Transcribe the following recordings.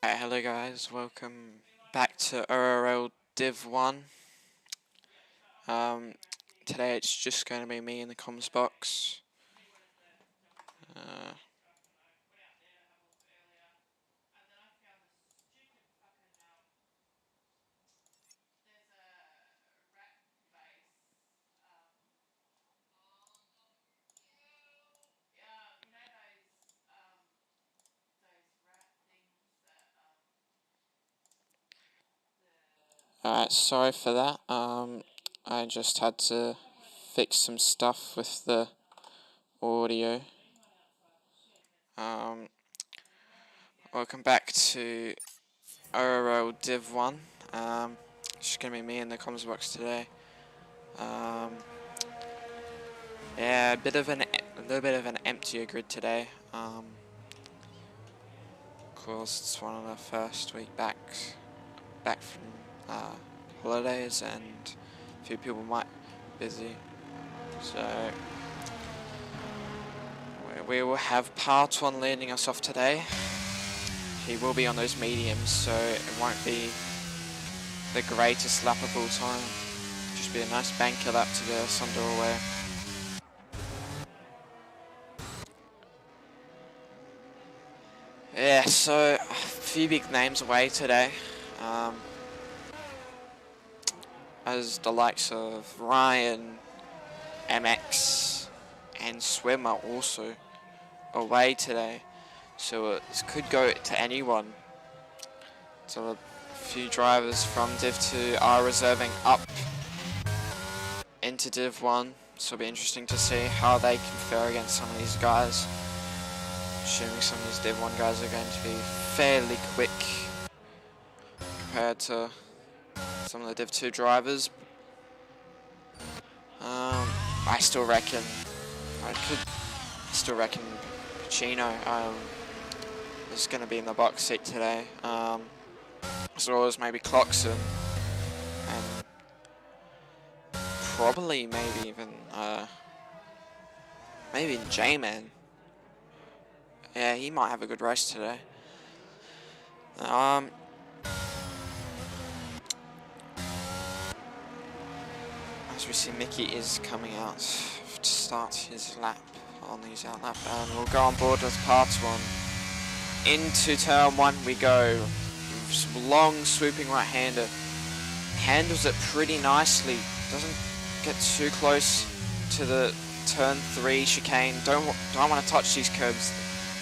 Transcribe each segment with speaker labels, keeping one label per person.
Speaker 1: Hello guys, welcome back to ORL div1. Today it's just going to be me in the comms box. Uh, Alright, sorry for that. I just had to fix some stuff with the audio. Welcome back to ORL div1. It's just going to be me in the comms box today. Yeah, a little bit of an emptier grid today. Of course, it's one of the first week back from holidays, and a few people might be busy. So we will have part 1 leading us off today. He will be on those mediums, so it won't be the greatest lap of all time. Just be a nice banker lap to get us underway. Yeah, so a few big names away today. As the likes of Ryan, MX, and Swim are also away today. So it could go to anyone. So a few drivers from Div 2 are reserving up into Div 1. So it'll be interesting to see how they can fare against some of these guys. Assuming some of these Div 1 guys are going to be fairly quick compared to some of the Div 2 drivers. I still reckon Pacino is going to be in the box seat today, as well as maybe Clarkson, and probably maybe even J-Man. Yeah, he might have a good race today. As we see, Mickey is coming out to start his lap on his out lap, and we'll go on board with part 1. Into turn 1 we go. Some long swooping right-hander. Handles it pretty nicely. Doesn't get too close to the turn 3 chicane. Don't want to touch these curbs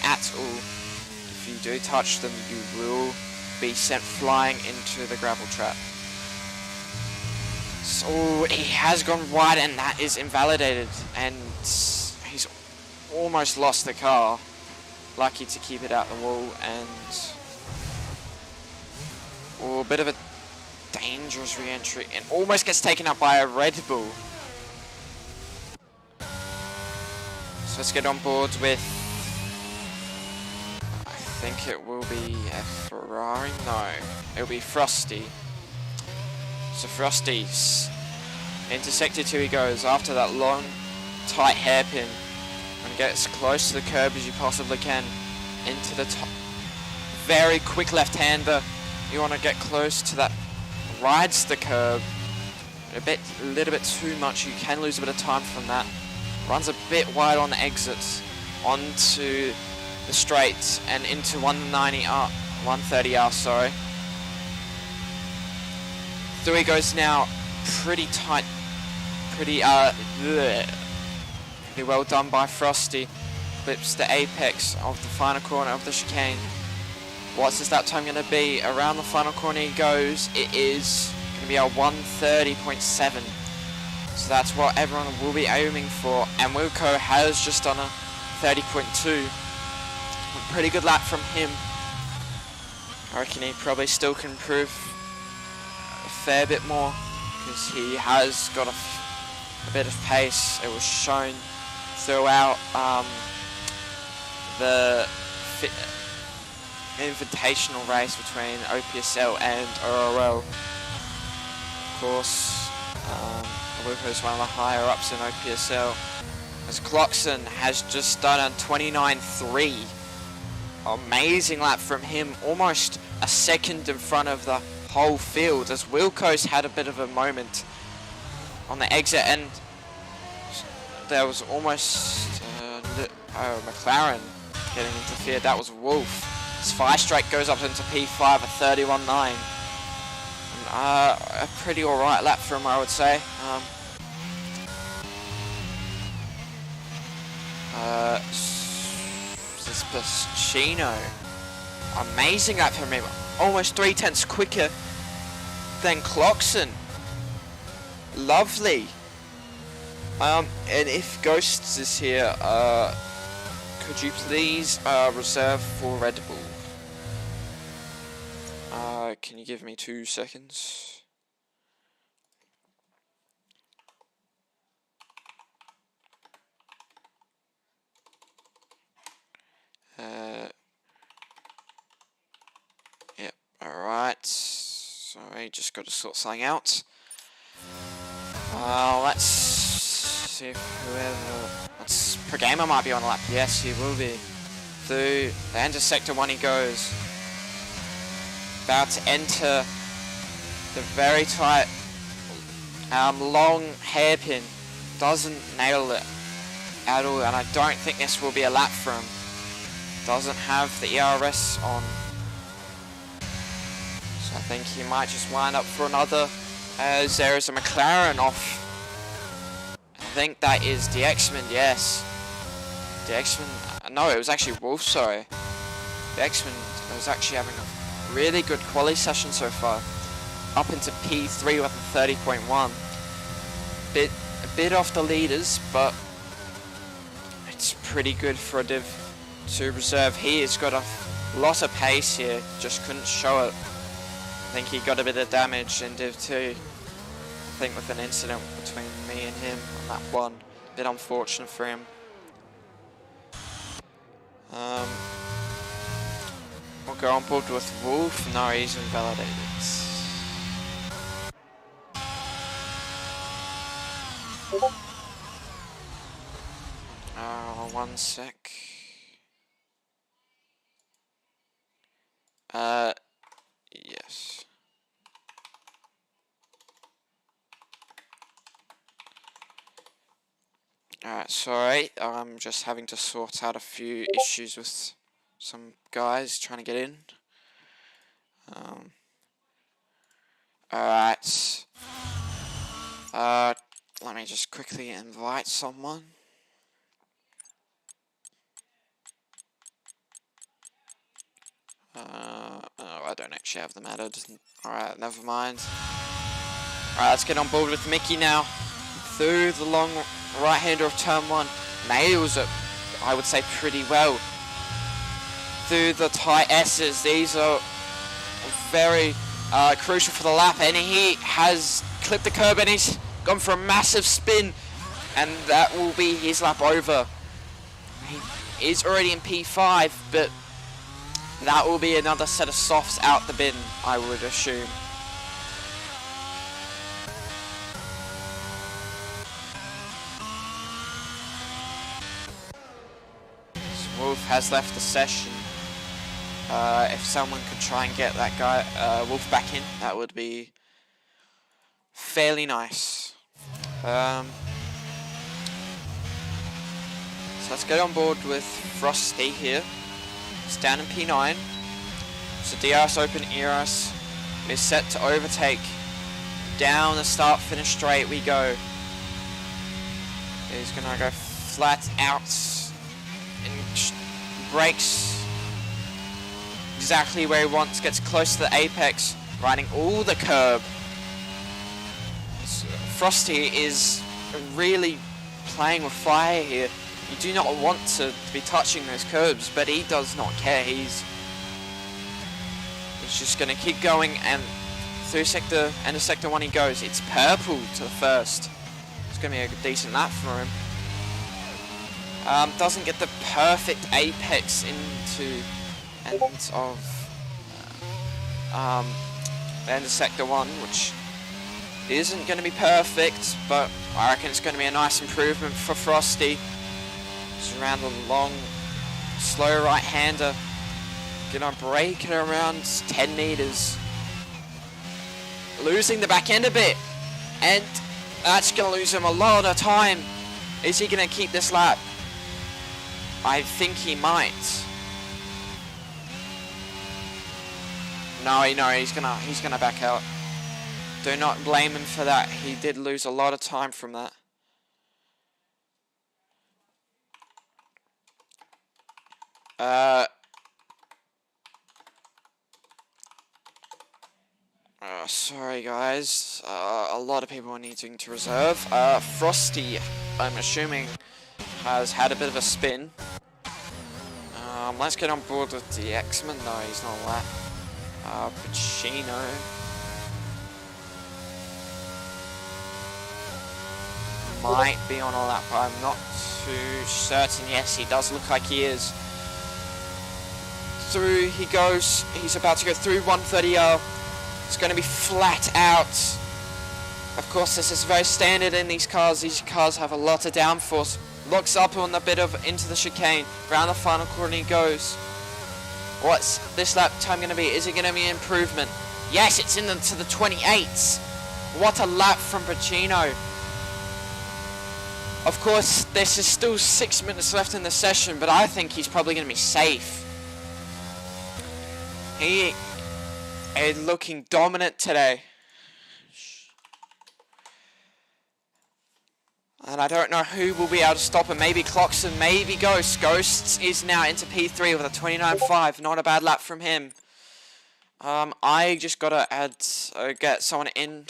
Speaker 1: at all. If you do touch them, you will be sent flying into the gravel trap. So he has gone wide, and that is invalidated, and he's almost lost the car. Lucky to keep it out the wall, and a bit of a dangerous re-entry, and almost gets taken out by a Red Bull. So let's get on board with, I think it will be a Ferrari, no, it'll be Frosty. So Frosty's into sector 2 he goes after that long, tight hairpin, and get as close to the curb as you possibly can. Into the top, very quick left-hander. You want to get close to that, rides the curb a little bit too much. You can lose a bit of time from that. Runs a bit wide on the exits, onto the straights and into 130R, sorry. So he goes now, pretty tight, pretty well done by Frosty. Clips the apex of the final corner of the chicane. What's his lap time going to be? Around the final corner he goes. It is going to be a 130.7. So that's what everyone will be aiming for. And Wilco has just done a 30.2. A pretty good lap from him. I reckon he probably still can improve a fair bit more, because he has got a bit of pace. It was shown throughout the invitational race between OPSL and ORL. Of course, Wilco is one of the higher ups in OPSL, as Clarkson has just done a 29.3 amazing lap from him, almost a second in front of the whole field, as Wilco's had a bit of a moment on the exit, and there was almost McLaren getting interfered. That was Wolf. Zweistrike goes up into P5 at 31.9. A pretty alright lap for him, I would say. Spacino, amazing lap from him, almost 3/10 quicker than Clarkson. Lovely. And if Ghosts is here, could you please reserve for Red Bull? Can you give me 2 seconds? Yep, alright. Sorry, just got to sort something out. Let's see if Progama might be on a lap. Yes, he will be. Through the end of sector 1 he goes. About to enter the very tight, long hairpin. Doesn't nail it at all, and I don't think this will be a lap for him. Doesn't have the ERS on, so I think he might just wind up for another, as there is a McLaren off. I think that is the X-Men, yes. The X-Men, no, it was actually Wolf, sorry. The X-Men was actually having a really good quali session so far. Up into P3 with a 30.1. A bit off the leaders, but it's pretty good for a Div 2 reserve. He has got a lot of pace here, just couldn't show it. I think he got a bit of damage in Div 2. I think with an incident between me and him on that one. A bit unfortunate for him. We'll go on board with Wolf. No, he's invalidated. 1 sec. Yes. Alright, sorry, I'm just having to sort out a few issues with some guys trying to get in. Alright. Let me just quickly invite someone. Oh, I don't actually have them added. Alright, never mind. Alright, let's get on board with Mickey now. Through the long right-hander of turn 1. Nails it, I would say, pretty well. Through the tight S's. These are very crucial for the lap. And he has clipped the curb and he's gone for a massive spin. And that will be his lap over. He is already in P5, but that will be another set of softs out the bin, I would assume. So Wolf has left the session. If someone could try and get that guy, Wolf, back in, that would be fairly nice. So let's get on board with Frosty here. It's down in P9. So DRS open, ERS is set to overtake. Down the start, finish straight we go. He's gonna go flat out and brakes exactly where he wants, gets close to the apex, riding all the curb. So Frosty is really playing with fire here. You do not want to be touching those curbs, but he does not care. He's just going to keep going, and through end of sector 1 he goes. It's purple to the first. It's going to be a decent lap for him. Doesn't get the perfect apex into end of the end of sector 1, which isn't going to be perfect, but I reckon it's going to be a nice improvement for Frosty. Just around the long, slow right-hander. Gonna break it around 10 meters. Losing the back end a bit. And that's gonna lose him a lot of time. Is he gonna keep this lap? I think he might. No, he's gonna back out. Do not blame him for that. He did lose a lot of time from that. Sorry guys, a lot of people are needing to reserve. Frosty, I'm assuming, has had a bit of a spin. Let's get on board with the X-Men. No, he's not that. Pacino. Might be on a lap, I'm not too certain. Yes, he does look like he is. Through he goes, he's about to go through 130R. It's going to be flat out. Of course, this is very standard in these cars. These cars have a lot of downforce. Looks up on a bit of into the chicane. Round the final corner he goes. What's this lap time going to be? Is it going to be an improvement? Yes, it's into the 28s. What a lap from Pacino. Of course, this is still 6 minutes left in the session, but I think he's probably going to be safe. He is looking dominant today. And I don't know who will be able to stop him. Maybe Clockson, maybe Ghosts. Ghosts is now into P3 with a 29.5. Not a bad lap from him. I just got to get someone in.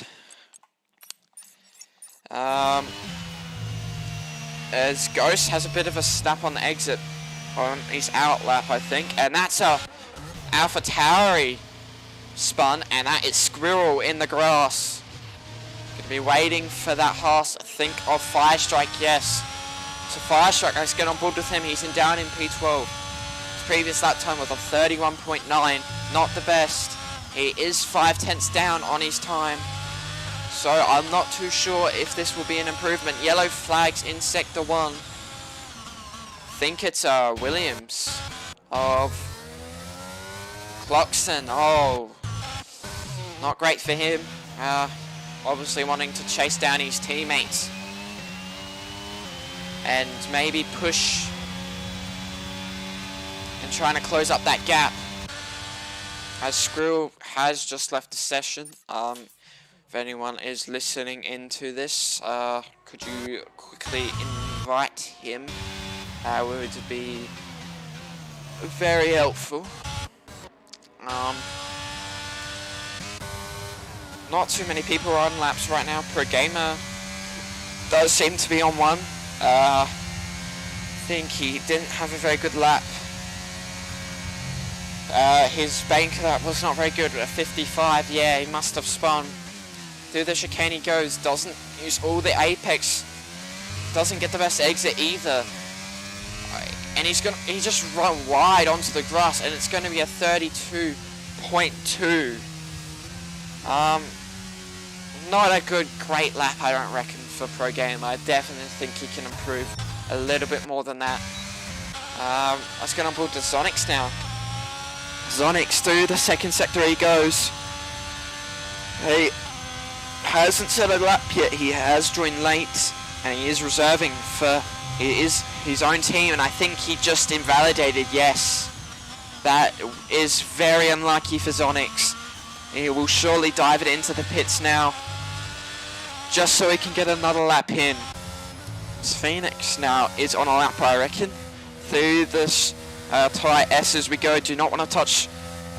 Speaker 1: As Ghost has a bit of a snap on the exit on his out lap, I think. And that's a Alpha Tauri spun, and that is Squirrel in the grass. Gonna be waiting for that Haas, I think, of Firestrike, yes. So Firestrike, let's get on board with him. He's down in P12. His previous lap time was a 31.9, not the best. He is 5/10 down on his time. So I'm not too sure if this will be an improvement. Yellow flags in Sector 1. I think it's Williams of Clockson. Oh, not great for him. Obviously wanting to chase down his teammates and maybe push and trying to close up that gap. As Squirrel has just left the session. If anyone is listening into this, could you quickly invite him? Would be very helpful. Not too many people are on laps right now. Pro Gamer does seem to be on one. I think he didn't have a very good lap. His bank lap was not very good, a 55. Yeah, he must have spun. Through the chicane he goes, doesn't use all the apex, doesn't get the best exit either. And he just run wide onto the grass, and it's going to be a 32.2. Not a great lap, I don't reckon, for Pro Gamer. I definitely think he can improve a little bit more than that. Let's get on board to Zonix now. Zonix through the second sector he goes. He hasn't set a lap yet. He has joined late, and he is reserving for his own team, and I think he just invalidated. Yes, that is very unlucky for Zonix. He will surely dive it into the pits now, just so he can get another lap in. Phoenix now is on a lap, I reckon. Through this tight S as we go. Do not want to touch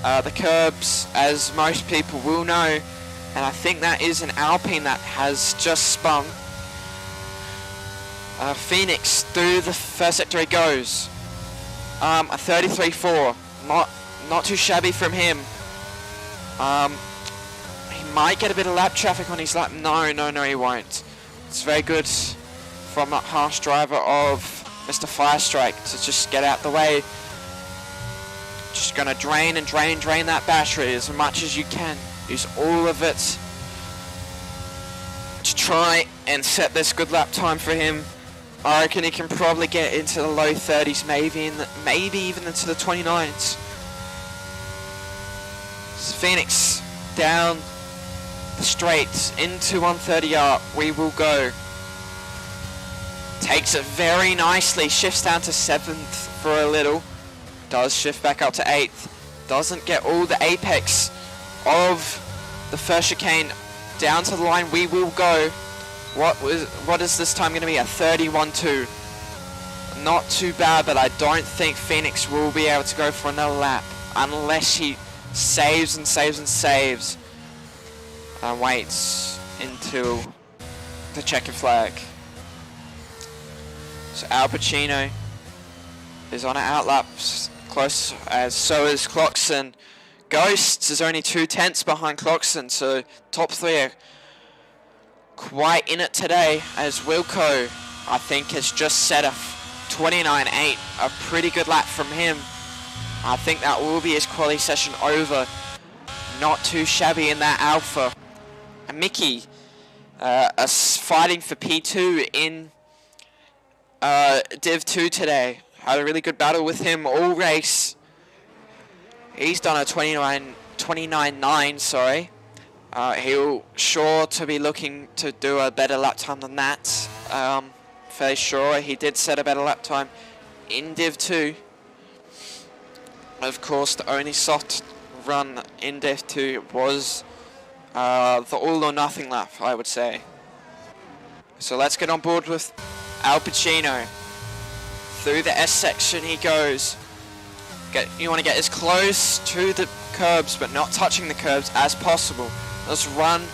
Speaker 1: the curbs, as most people will know. And I think that is an Alpine that has just spun. Phoenix through the first sector he goes. A 33.4. Not too shabby from him. He might get a bit of lap traffic on his lap. No, he won't. It's very good from that harsh driver of Mr. Firestrike to just get out the way. Just gonna drain that battery as much as you can. Use all of it to try and set this good lap time for him. I reckon he can probably get into the low 30s, maybe even into the 29s. Phoenix down the straight into 130R. We will go. Takes it very nicely. Shifts down to 7th for a little. Does shift back up to 8th. Doesn't get all the apex of the first chicane down to the line. We will go. What is this time going to be? A 31.2. Not too bad, but I don't think Phoenix will be able to go for another lap unless he saves and saves and saves and waits until the checkered flag. So Al Pacino is on an outlap, close as so is Cloxon. Ghosts is only 2/10 behind Cloxon, so top 3 are quite in it today, as Wilco, I think, has just set a 29.8, a pretty good lap from him. I think that will be his quali session over. Not too shabby in that Alpha. And Mickey fighting for P2 in Div 2 today. Had a really good battle with him all race. He's done a 29.9, sorry. He'll sure to be looking to do a better lap time than that. Fairly sure he did set a better lap time in Div 2. Of course, the only soft run in Div 2 was the all or nothing lap, I would say. So let's get on board with Al Pacino. Through the S section he goes. You want to get as close to the curbs but not touching the curbs as possible. Let's run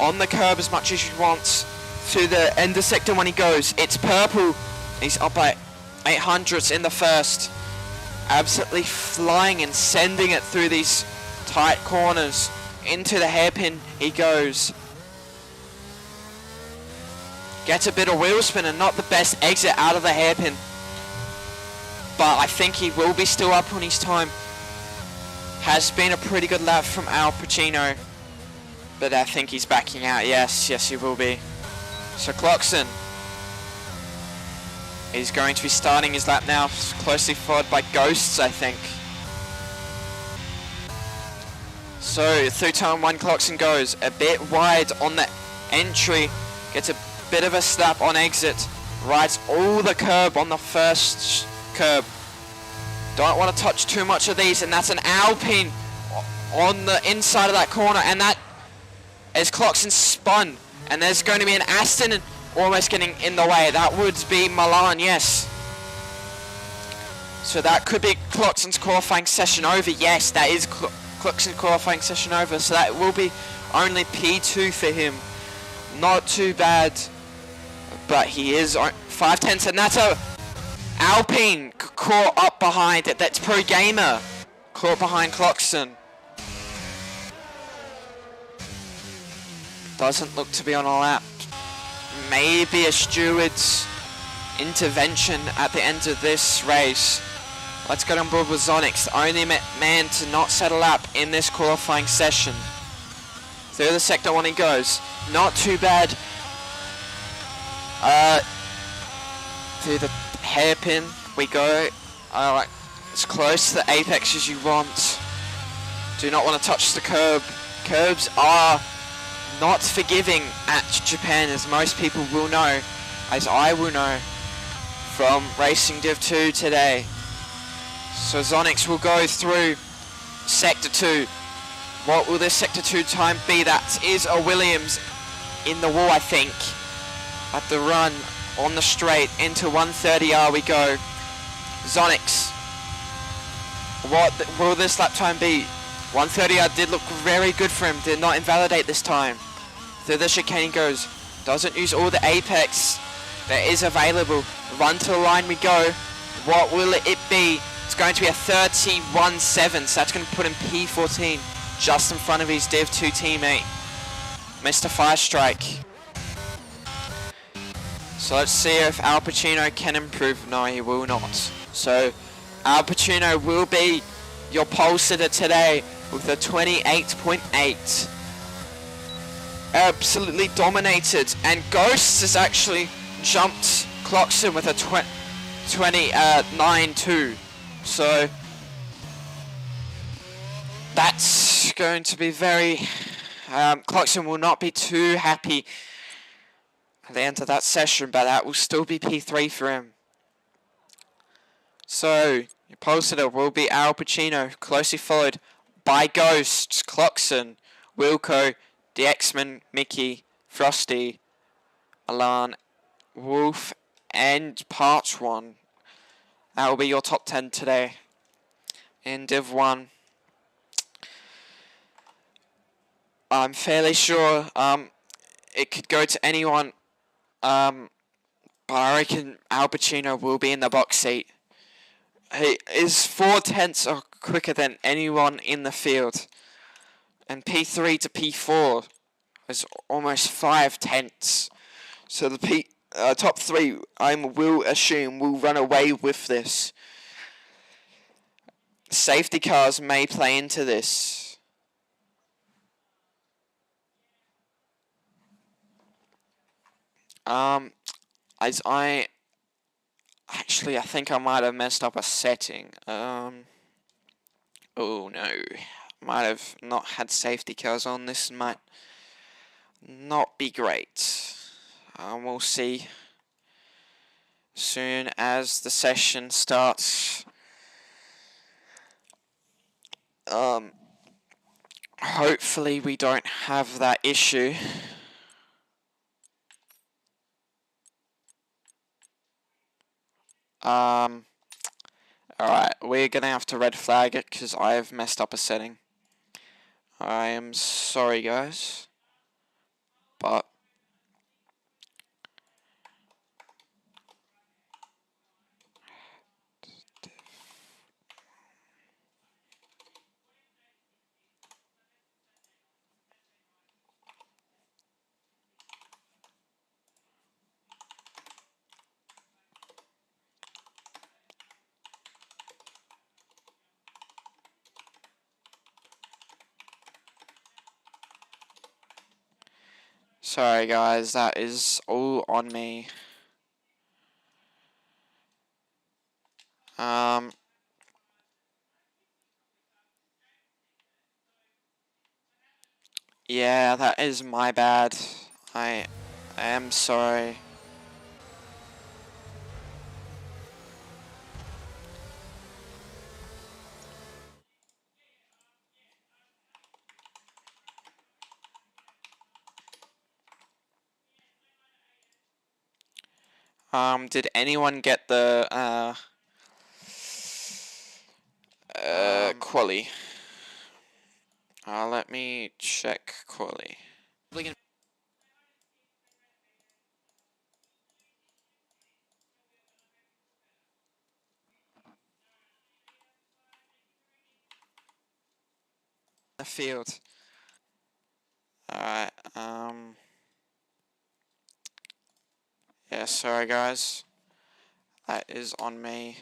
Speaker 1: on the curb as much as you want to the end of sector when he goes. It's purple. He's up by 800ths in the first. Absolutely flying and sending it through these tight corners. Into the hairpin he goes. Gets a bit of wheel spin and not the best exit out of the hairpin. But I think he will be still up on his time. Has been a pretty good lap from Al Pacino. But I think he's backing out. Yes, he will be. So Cloxon is going to be starting his lap now. Closely followed by Ghosts, I think. So through turn 1, Cloxon goes a bit wide on the entry. Gets a bit of a slap on exit. Rides all the curb on the first curb. Don't want to touch too much of these, and that's an Alpine on the inside of that corner, and that is Cloxon spun, and there's going to be an Aston almost getting in the way. That would be Milan, yes. So that could be Cloxon's qualifying session over. Yes, that is Cloxon's qualifying session over, so that will be only P2 for him. Not too bad, but he is 5/10, and that's a Alpine caught up behind it. That's Pro Gamer caught behind Cloxon. Doesn't look to be on a lap. Maybe a steward's intervention at the end of this race. Let's get on board with Zonix, the only man to not set a lap in this qualifying session. Through the sector when he goes. Not too bad. Through the hairpin we go. Alright, as close to the apex as you want. Do not want to touch the curb. Curbs are not forgiving at Japan, as most people will know, as I will know from racing Div 2 today. So Zonix will go through sector 2. What will this sector 2 time be? That is a Williams in the wall, I think. At the run on the straight into 130R we go. Zonix. What will this lap time be? 130R did look very good for him. Did not invalidate this time. Through the chicane goes. Doesn't use all the apex that is available. Run to the line we go. What will it be? It's going to be a 31.7. So that's going to put him P14. Just in front of his Div 2 teammate, Mr. Firestrike. So let's see if Al Pacino can improve. No, he will not. So Al Pacino will be your pole sitter today with a 28.8. Absolutely dominated. And Ghosts has actually jumped Cloxon with a 29.2. So That's going to be very... Clarkson will not be too happy at the end of that session, but that will still be P3 for him. So, your pole sitter will be Al Pacino, closely followed by Ghosts, Clarkson, Wilco, the X-Men, Mickey, Frosty, Alan, Wolf, and Parch 1. That will be your top 10 today in Div 1. I'm fairly sure it could go to anyone, but I reckon Al Pacino will be in the box seat. His 4 tenths are quicker than anyone in the field, and P3 to P4 is almost 5 tenths. So the top 3, I will assume, will run away with this. Safety cars may play into this. As I think I might have messed up a setting. Oh no, might have not had safety cars on. This might not be great. We'll see soon as the session starts. Hopefully we don't have that issue. Alright, we're gonna have to red flag it because I have messed up a setting. I am sorry, guys, but sorry guys, that is all on me. Yeah, that is my bad. I am sorry. Did anyone get the quali? Let me check quali. The field. Alright, yeah, sorry guys. That is on me.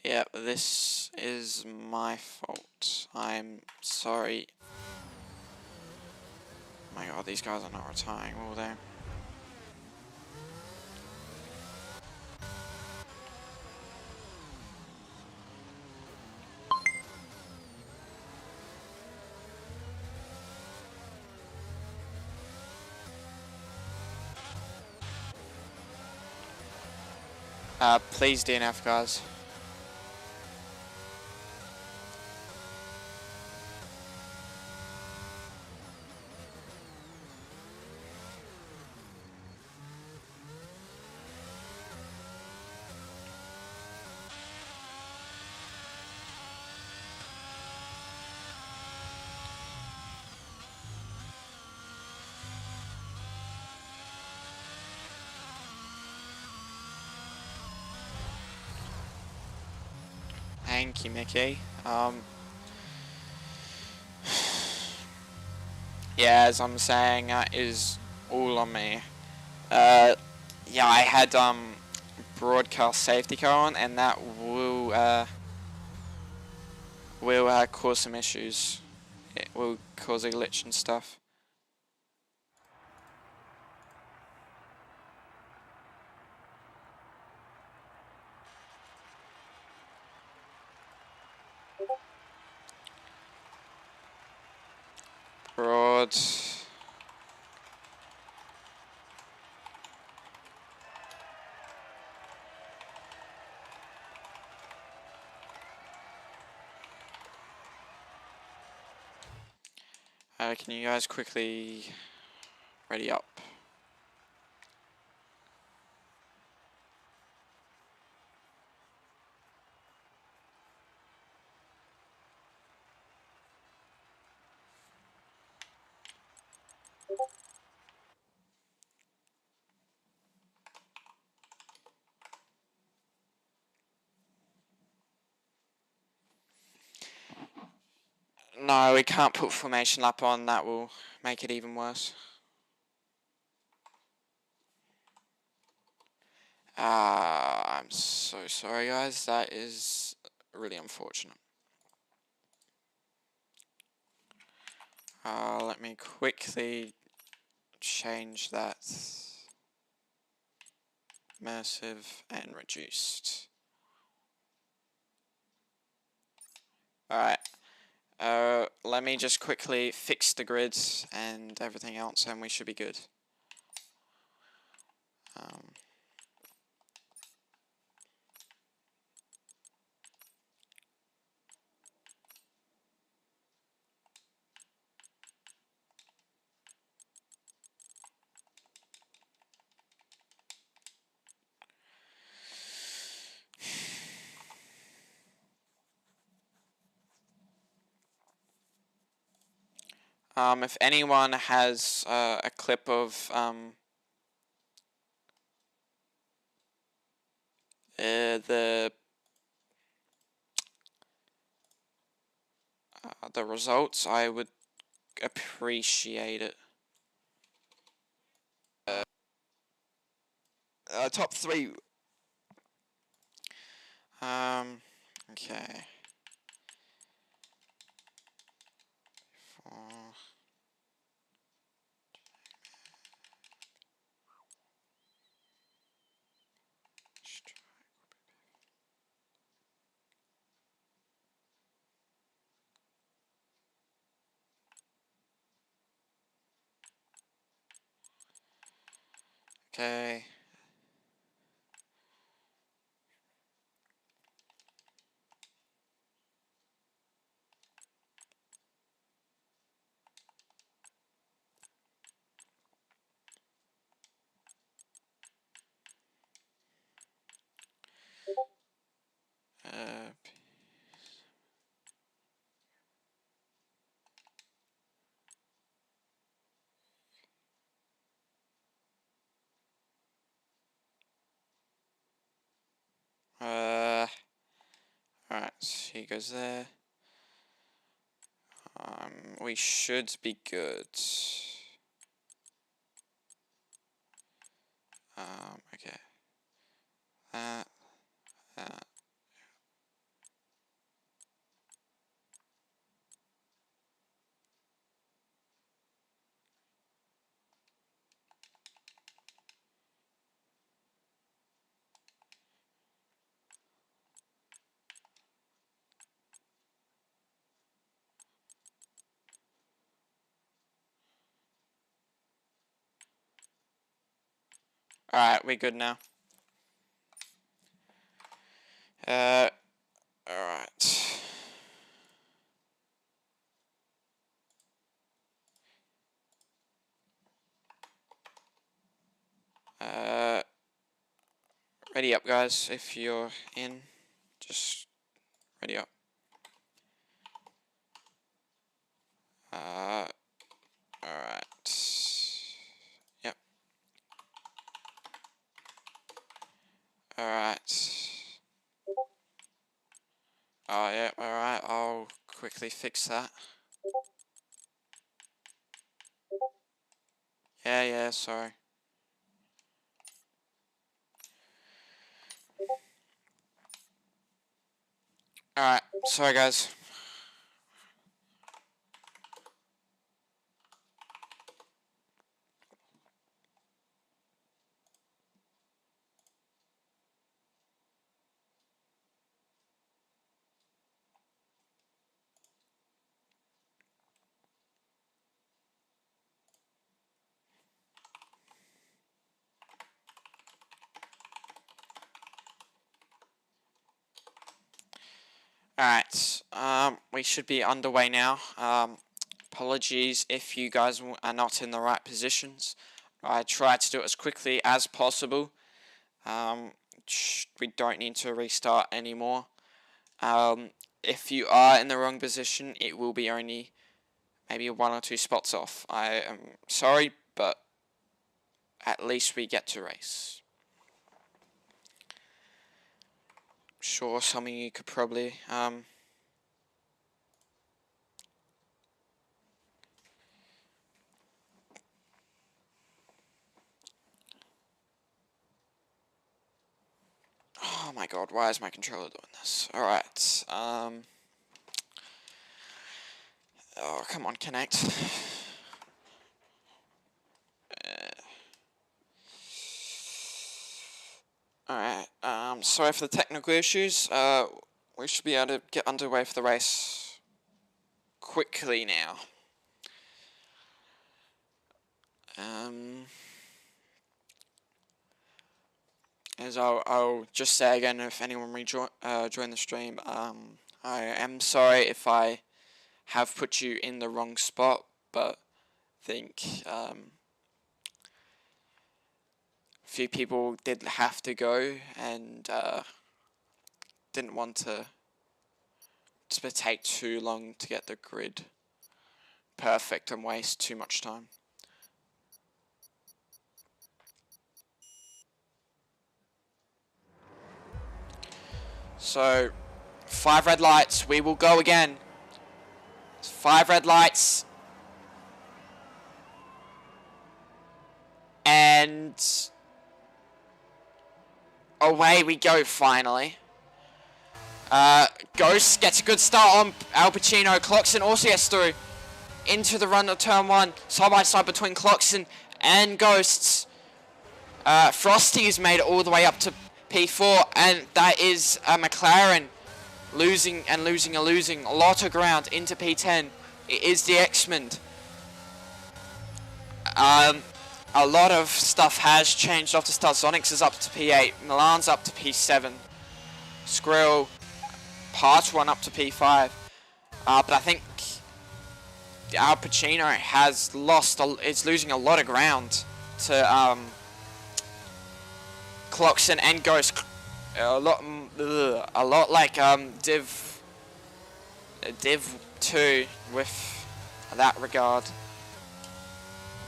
Speaker 1: Yep, this is my fault. I'm sorry. My god, these guys are not retiring, will they? Please DNF, guys. Thank you, Mickey. Yeah, as I'm saying, that is all on me. Yeah, I had broadcast safety car on, and that will cause some issues. It will cause a glitch and stuff. Broad. Can you guys quickly ready up? No, we can't put formation lap on. That will make it even worse. I'm so sorry, guys. That is really unfortunate. Let me quickly change that. Immersive and reduced. Alright. Let me just quickly fix the grids and everything else, and we should be good. If anyone has a clip of the results, I would appreciate it. Top 3. Okay. 4. Okay. Alright, so he goes there. We should be good. Okay. That. Alright, we're good now. Alright. Ready up, guys. If you're in, just ready up. Alright. Yep. Alright. Oh, yeah, alright. I'll quickly fix that. Yeah, sorry. Alright, sorry guys. Alright, we should be underway now. Apologies if you guys are not in the right positions. I tried to do it as quickly as possible. We don't need to restart anymore. If you are in the wrong position, it will be only maybe 1 or 2 spots off. I am sorry, but at least we get to race. Sure, some of you could probably oh my god, why is my controller doing this? Alright, oh, come on, connect. Alright, sorry for the technical issues. We should be able to get underway for the race quickly now. As I'll just say again, if anyone join the stream, I am sorry if I have put you in the wrong spot, but I think a few people did have to go and didn't want to take too long to get the grid perfect and waste too much time. So, 5 red lights, we will go again. 5 red lights. And away we go finally. Ghost gets a good start on Al Pacino. Clockson also gets through into the run of turn 1. Side by side between Clockson and Ghosts. Frosty's made it all the way up to P4, and that is McLaren losing a lot of ground into P10. It is the X-Men. A lot of stuff has changed off the start. Zonix is up to P8, Milan's up to P7, Skrill, Part 1 up to P5. But I think Al Pacino has is losing a lot of ground to Clockson and Ghost. A lot like div2 with that regard.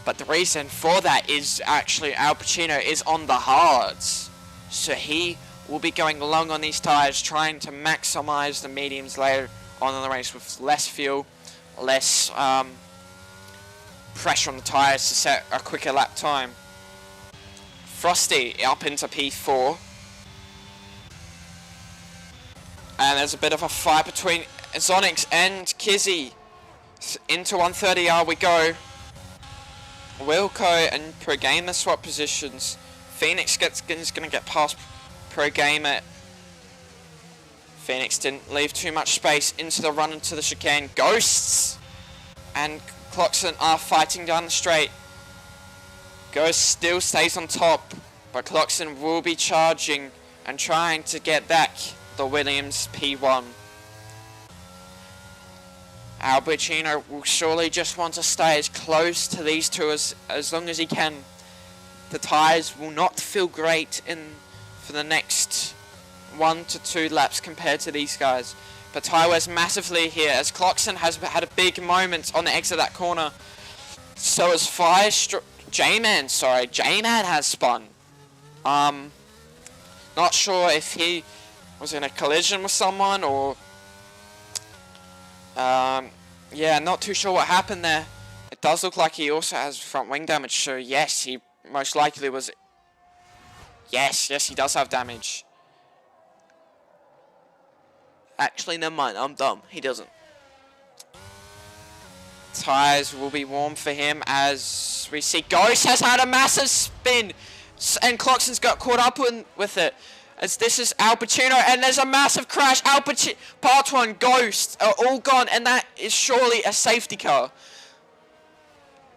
Speaker 1: But the reason for that is actually Al Pacino is on the hards. So he will be going long on these tyres, trying to maximize the mediums later on in the race with less fuel, less pressure on the tyres to set a quicker lap time. Frosty up into P4. And there's a bit of a fight between Zonix and Kizzy. Into 130R we go. Wilco and Pro Gamer swap positions. Phoenix is going to get past Pro Gamer. Phoenix didn't leave too much space into the run into the chicane. Ghosts and Clockson are fighting down the straight. Ghost still stays on top, but Clockson will be charging and trying to get back the Williams P1. Al Pacino will surely just want to stay as close to these two as long as he can. The tyres will not feel great for the next 1 to 2 laps compared to these guys. But tyre wears massively here as Clockson has had a big moment on the exit of that corner. So as J-Man has spun. Not sure if he was in a collision with someone or yeah, not too sure what happened there. It does look like he also has front wing damage, so yes, he most likely was... Yes, he does have damage. Actually, never mind, I'm dumb. He doesn't. Tyres will be warm for him as we see Ghost has had a massive spin, and Clarkson's got caught up with it. As this is Al Pacino, and there's a massive crash. Part 1, Ghost are all gone, and that is surely a safety car.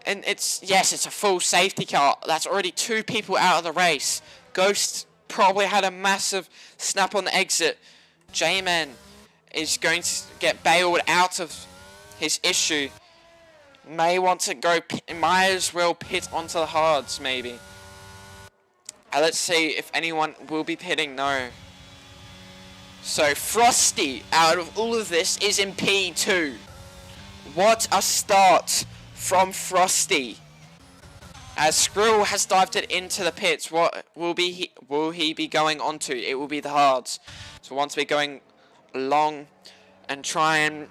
Speaker 1: And it's a full safety car. That's already 2 people out of the race. Ghost probably had a massive snap on the exit. J-Man is going to get bailed out of his issue. May want to go, might as well pit onto the hards, maybe. Let's see if anyone will be pitting. No. So Frosty, out of all of this, is in P2. What a start from Frosty. As Skrill has dived it into the pits, what will he be going onto? It will be the hards. So once we're going along and try and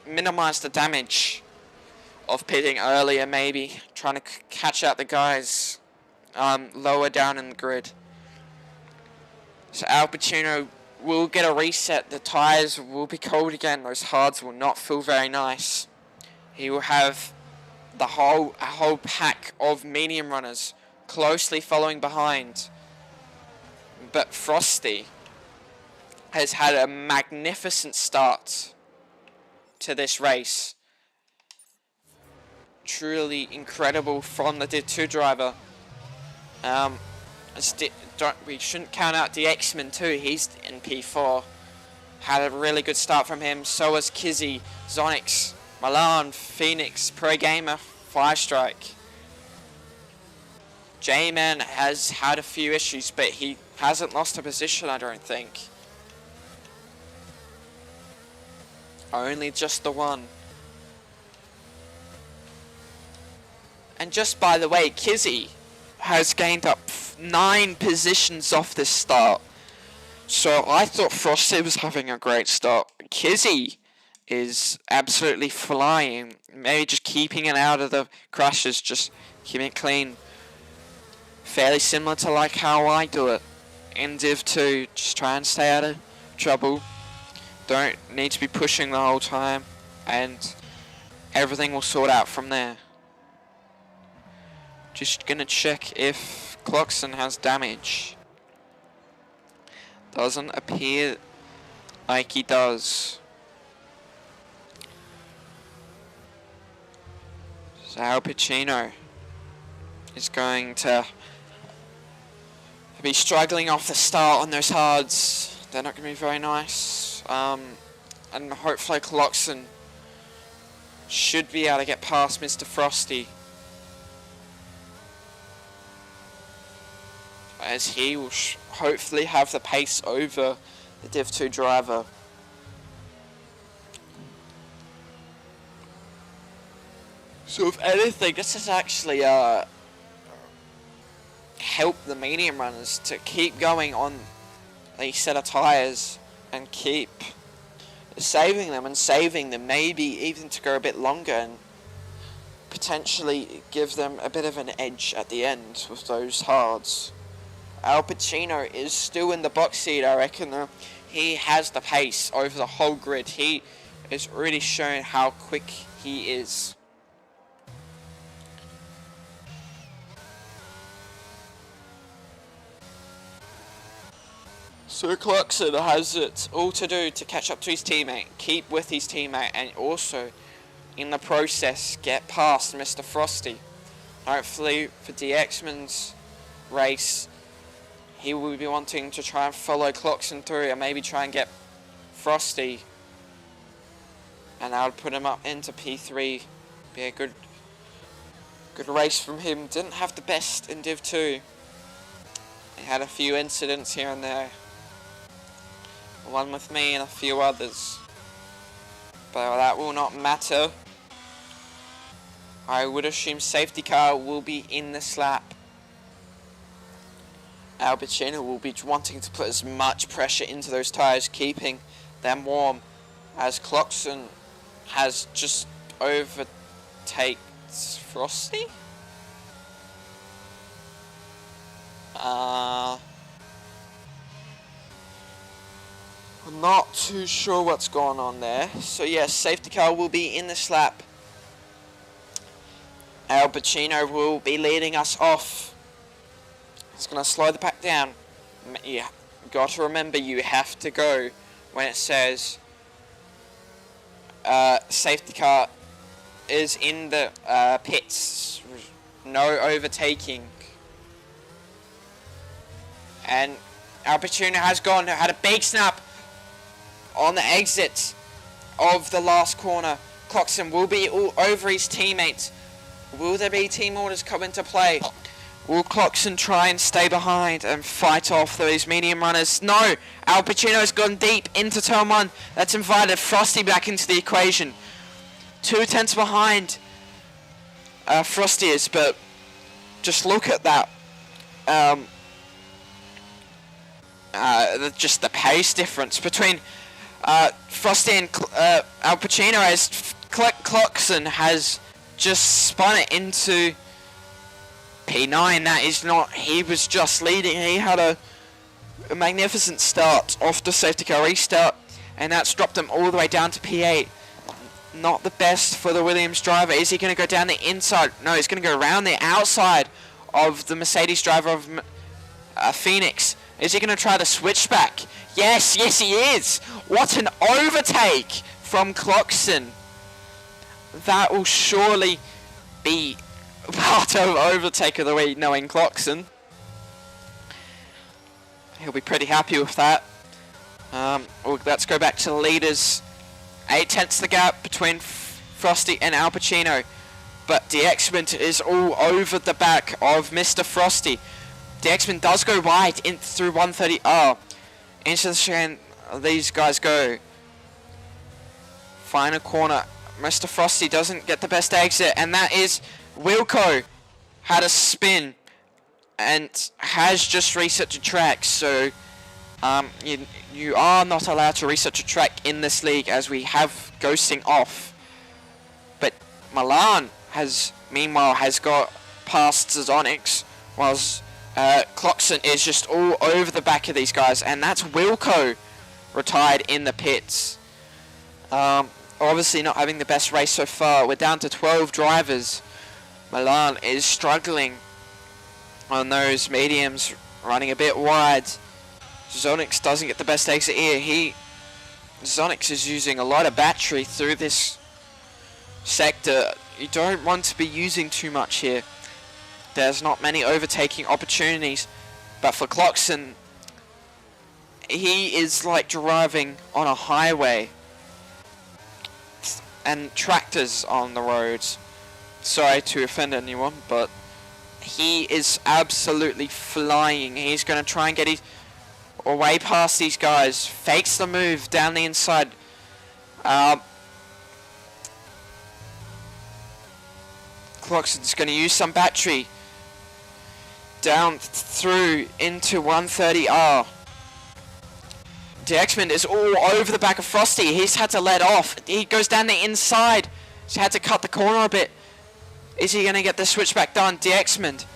Speaker 1: minimize the damage of pitting earlier, maybe trying to catch out the guys lower down in the grid. So Al Pacino will get a reset. The tires will be cold again. Those hards will not feel very nice. He will have a whole pack of medium runners closely following behind. But Frosty has had a magnificent start to this race. Truly incredible from the div2 driver. We shouldn't count out the X-Men too. He's in P4. Had a really good start from him. So was Kizzy, Zonix, Milan, Phoenix, Pro Gamer, Firestrike. J-Man has had a few issues, but he hasn't lost a position, I don't think. Only just the one. And just by the way, Kizzy has gained up 9 positions off this start. So I thought Frosty was having a great start. Kizzy is absolutely flying. Maybe just keeping it out of the crashes, just keeping it clean. Fairly similar to like how I do it in Div 2. Just try and stay out of trouble. Don't need to be pushing the whole time, and everything will sort out from there. Just gonna check if Clarkson has damage. Doesn't appear like he does. So Al Pacino is going to be struggling off the start on those hards. They're not going to be very nice. And hopefully Clarkson should be able to get past Mr. Frosty, as he will hopefully have the pace over the Div 2 driver. So if anything, this has actually helped the medium runners to keep going on a set of tyres and keep saving them, maybe even to go a bit longer and potentially give them a bit of an edge at the end with those hards. Al Pacino is still in the box seat, I reckon. He has the pace over the whole grid. He is really showing how quick he is. So Clarkson has it all to do to catch up to his teammate, keep with his teammate, and also, in the process, get past Mr. Frosty. Hopefully, for DXman's race, he will be wanting to try and follow Clarkson through and maybe try and get Frosty. And that would put him up into P3. Be a good race from him. Didn't have the best in Div 2. He had a few incidents here and there. One with me and a few others. But that will not matter. I would assume safety car will be in this lap. Al Pacino will be wanting to put as much pressure into those tyres, keeping them warm, as Clarkson has just over overtakes Frosty? I'm not too sure what's going on there. So yes, safety car will be in this lap. Al Pacino will be leading us off. He's going to slow the pack down. You got to remember, you have to go when it says safety car is in the pits. No overtaking. And Al Pacino has had a big snap on the exit of the last corner. Clarkson will be all over his teammates. Will there be team orders come into play? Will Clarkson try and stay behind and fight off those medium runners? No! Al Pacino's gone deep into turn 1. That's invited Frosty back into the equation. 2 tenths behind Frosty is, but just look at that. Just the pace difference between Frosty and Al Pacino, as Clarkson has just spun it into P9. That is not, he was just leading. He had a magnificent start off the safety car restart, and that's dropped him all the way down to P8. Not the best for the Williams driver. Is he going to go down the inside? No, he's going to go around the outside of the Mercedes driver of Phoenix. Is he going to try the switchback? Yes, yes he is. What an overtake from Clarkson. That will surely be part of overtake of the week, knowing Clarkson. He'll be pretty happy with that. Let's go back to the leaders. 8 tenths the gap between Frosty and Al Pacino. But DXman is all over the back of Mr. Frosty. DXman does go wide in through 130. Into the chicane these guys go. Final corner. Mr. Frosty doesn't get the best exit, and that is Wilco had a spin and has just reset the track. So you are not allowed to reset a track in this league, as we have ghosting off. But Milan meanwhile has got past Zazonix, whilst Clarkson is just all over the back of these guys, and that's Wilco retired in the pits. Obviously not having the best race so far. We're down to 12 drivers. Milan is struggling on those mediums, running a bit wide. Zonix doesn't get the best exit here. Zonix is using a lot of battery through this sector. You don't want to be using too much here. There's not many overtaking opportunities. But for Clarkson, he is like driving on a highway and tractors on the roads. Sorry to offend anyone, but he is absolutely flying. He's going to try and get his way past these guys. Fakes the move down the inside. Clarkson's going to use some battery down through into 130R. DXman is all over the back of Frosty. He's had to let off. He goes down the inside. He's had to cut the corner a bit. Is he going to get the switchback done? DXman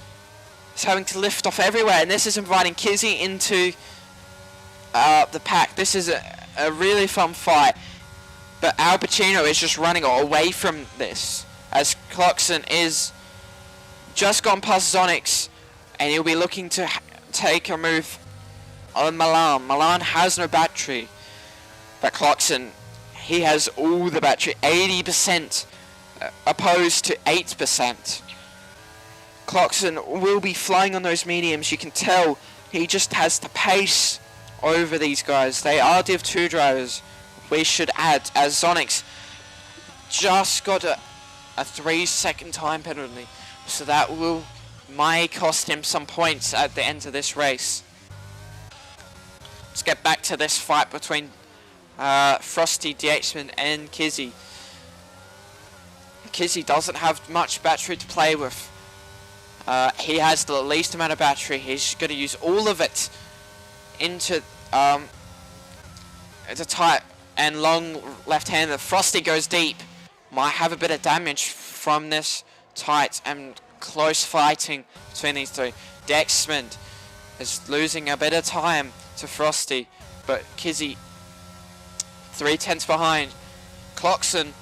Speaker 1: is having to lift off everywhere, and this is inviting Kizzy into the pack. This is a really fun fight, but Al Pacino is just running away from this, as Clarkson is just gone past Zonix, and he'll be looking to take a move on Milan. Milan has no battery, but Clarkson, he has all the battery, 80% opposed to 8%. Clarkson will be flying on those mediums. You can tell he just has the pace over these guys. They are Div 2 drivers, we should add, as Zonix just got a 3-second time penalty, so that might cost him some points at the end of this race. Let's get back to this fight between Frosty, DXman and Kizzy. Kizzy doesn't have much battery to play with. He has the least amount of battery. He's going to use all of it into tight and long left-hander. Frosty goes deep. Might have a bit of damage from this tight and close fighting between these two. Dexman is losing a bit of time to Frosty, but Kizzy 3/10 behind. Clarkson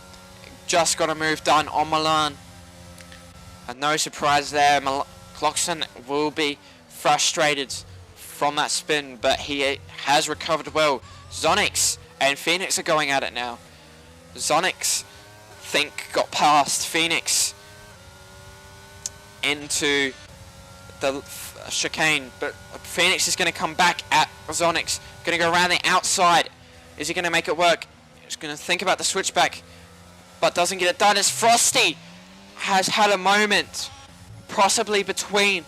Speaker 1: just got a move done on Milan. And no surprise there, Clarkson will be frustrated from that spin, but he has recovered well. Zonix and Phoenix are going at it now. Zonix, got past Phoenix into the chicane, but Phoenix is going to come back at Zonix. Going to go around the outside. Is he going to make it work? He's going to think about the switchback, but doesn't get it done as Frosty has had a moment, possibly between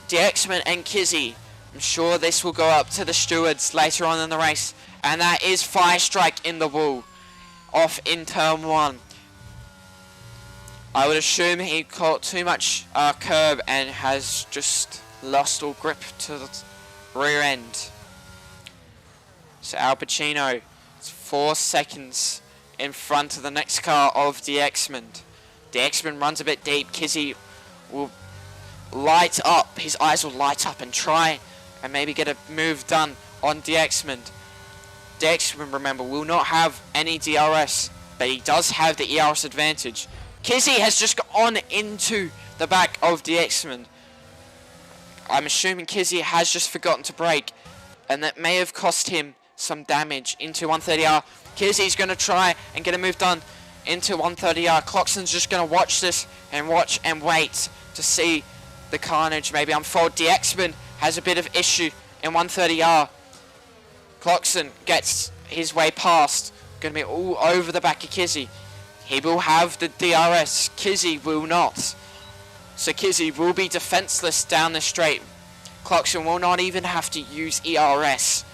Speaker 1: Dexman and Kizzy. I'm sure this will go up to the stewards later on in the race, and that is Fire Strike in the wall, off in turn 1. I would assume he caught too much curb and has just lost all grip to the rear end. So Al Pacino is 4 seconds in front of the next car of Dexman. Dexman runs a bit deep. Kizzy will light up. His eyes will light up and try and maybe get a move done on Dexman. Dexman, remember, will not have any DRS, but he does have the ERS advantage. Kizzy has just gone into the back of Dexman. I'm assuming Kizzy has just forgotten to brake, and that may have cost him some damage into 130R. Kizzy's going to try and get a move done into 130R. Clarkson's just going to watch this and watch and wait to see the carnage maybe unfold. Dexman has a bit of issue in 130R. Clarkson gets his way past. Going to be all over the back of Kizzy. He will have the DRS. Kizzy will not. So Kizzy will be defenseless down the straight. Clarkson will not even have to use ERS.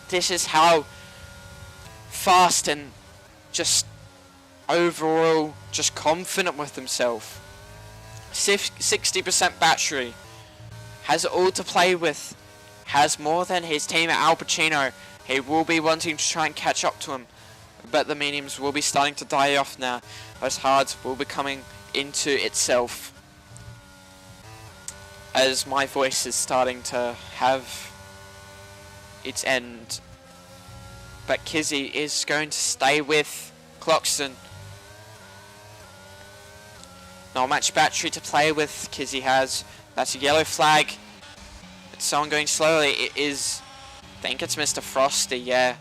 Speaker 1: This is how fast and just overall just confident with himself. 60% battery. Has it all to play with. Has more than his team at Al Pacino. He will be wanting to try and catch up to him. But the mediums will be starting to die off now. Those hards will be coming into itself. As my voice is starting to have its end. But Kizzy is going to stay with Clarkson. Not much battery to play with Kizzy has. That's a yellow flag. It's someone going slowly. It is, I think it's Mr. Frosty, yeah.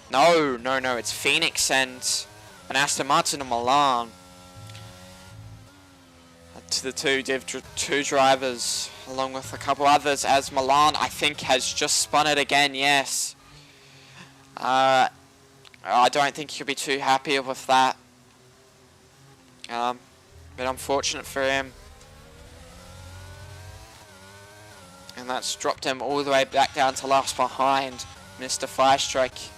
Speaker 1: No, it's Phoenix and an Aston Martin and Milan. To the two Div2 drivers, along with a couple others, as Milan, I think, has just spun it again, yes. I don't think he'll be too happy with that. But unfortunate for him. And that's dropped him all the way back down to last behind Mr. Firestrike.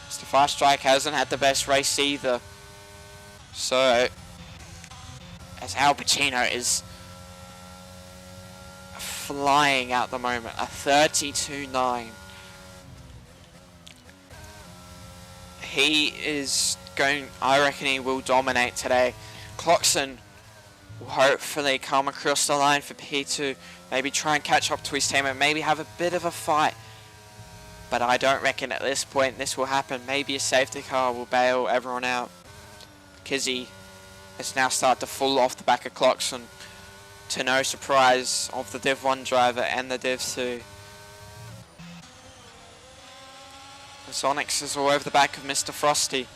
Speaker 1: Mr. Firestrike hasn't had the best race either. So, as Al Pacino is flying at the moment, a 32.9. He is going, I reckon he will dominate today. Clarkson will hopefully come across the line for P2, maybe try and catch up to his team and maybe have a bit of a fight. But I don't reckon at this point this will happen. Maybe a safety car will bail everyone out. Kizzy has now started to fall off the back of Clarkson, to no surprise of the Div1 driver and the Div2. Sonics is all over the back of Mr. Frosty.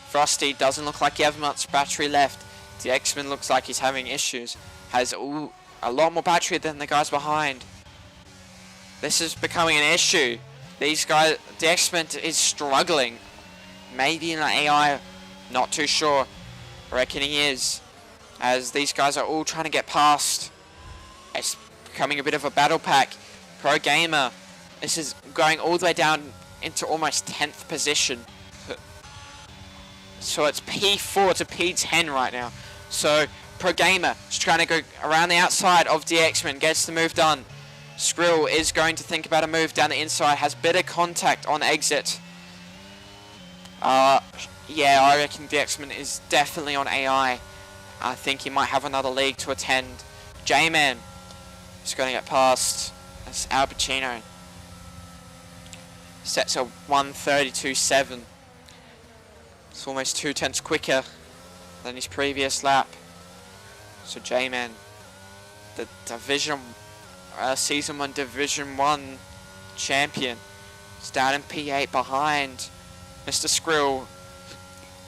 Speaker 1: Frosty doesn't look like he has much battery left. The X-Men looks like he's having issues. Has a lot more battery than the guys behind. This is becoming an issue. These guys, the X-Men is struggling. Maybe in the AI, not too sure. I reckon he is. As these guys are all trying to get past. It's becoming a bit of a battle pack. Pro Gamer, this is going all the way down into almost 10th position. So it's P4 to P10 right now. So Pro Gamer is trying to go around the outside of DXman, gets the move done. Skrill is going to think about a move down the inside, has better contact on exit. Yeah, I reckon DXman is definitely on AI. I think he might have another league to attend. J-Man is going to get past. That's Albertino. Sets a 1:32.7. It's almost 2/10 quicker than his previous lap. So J-Man, the Season 1 Division 1 champion, is down in P8 behind Mr. Skrill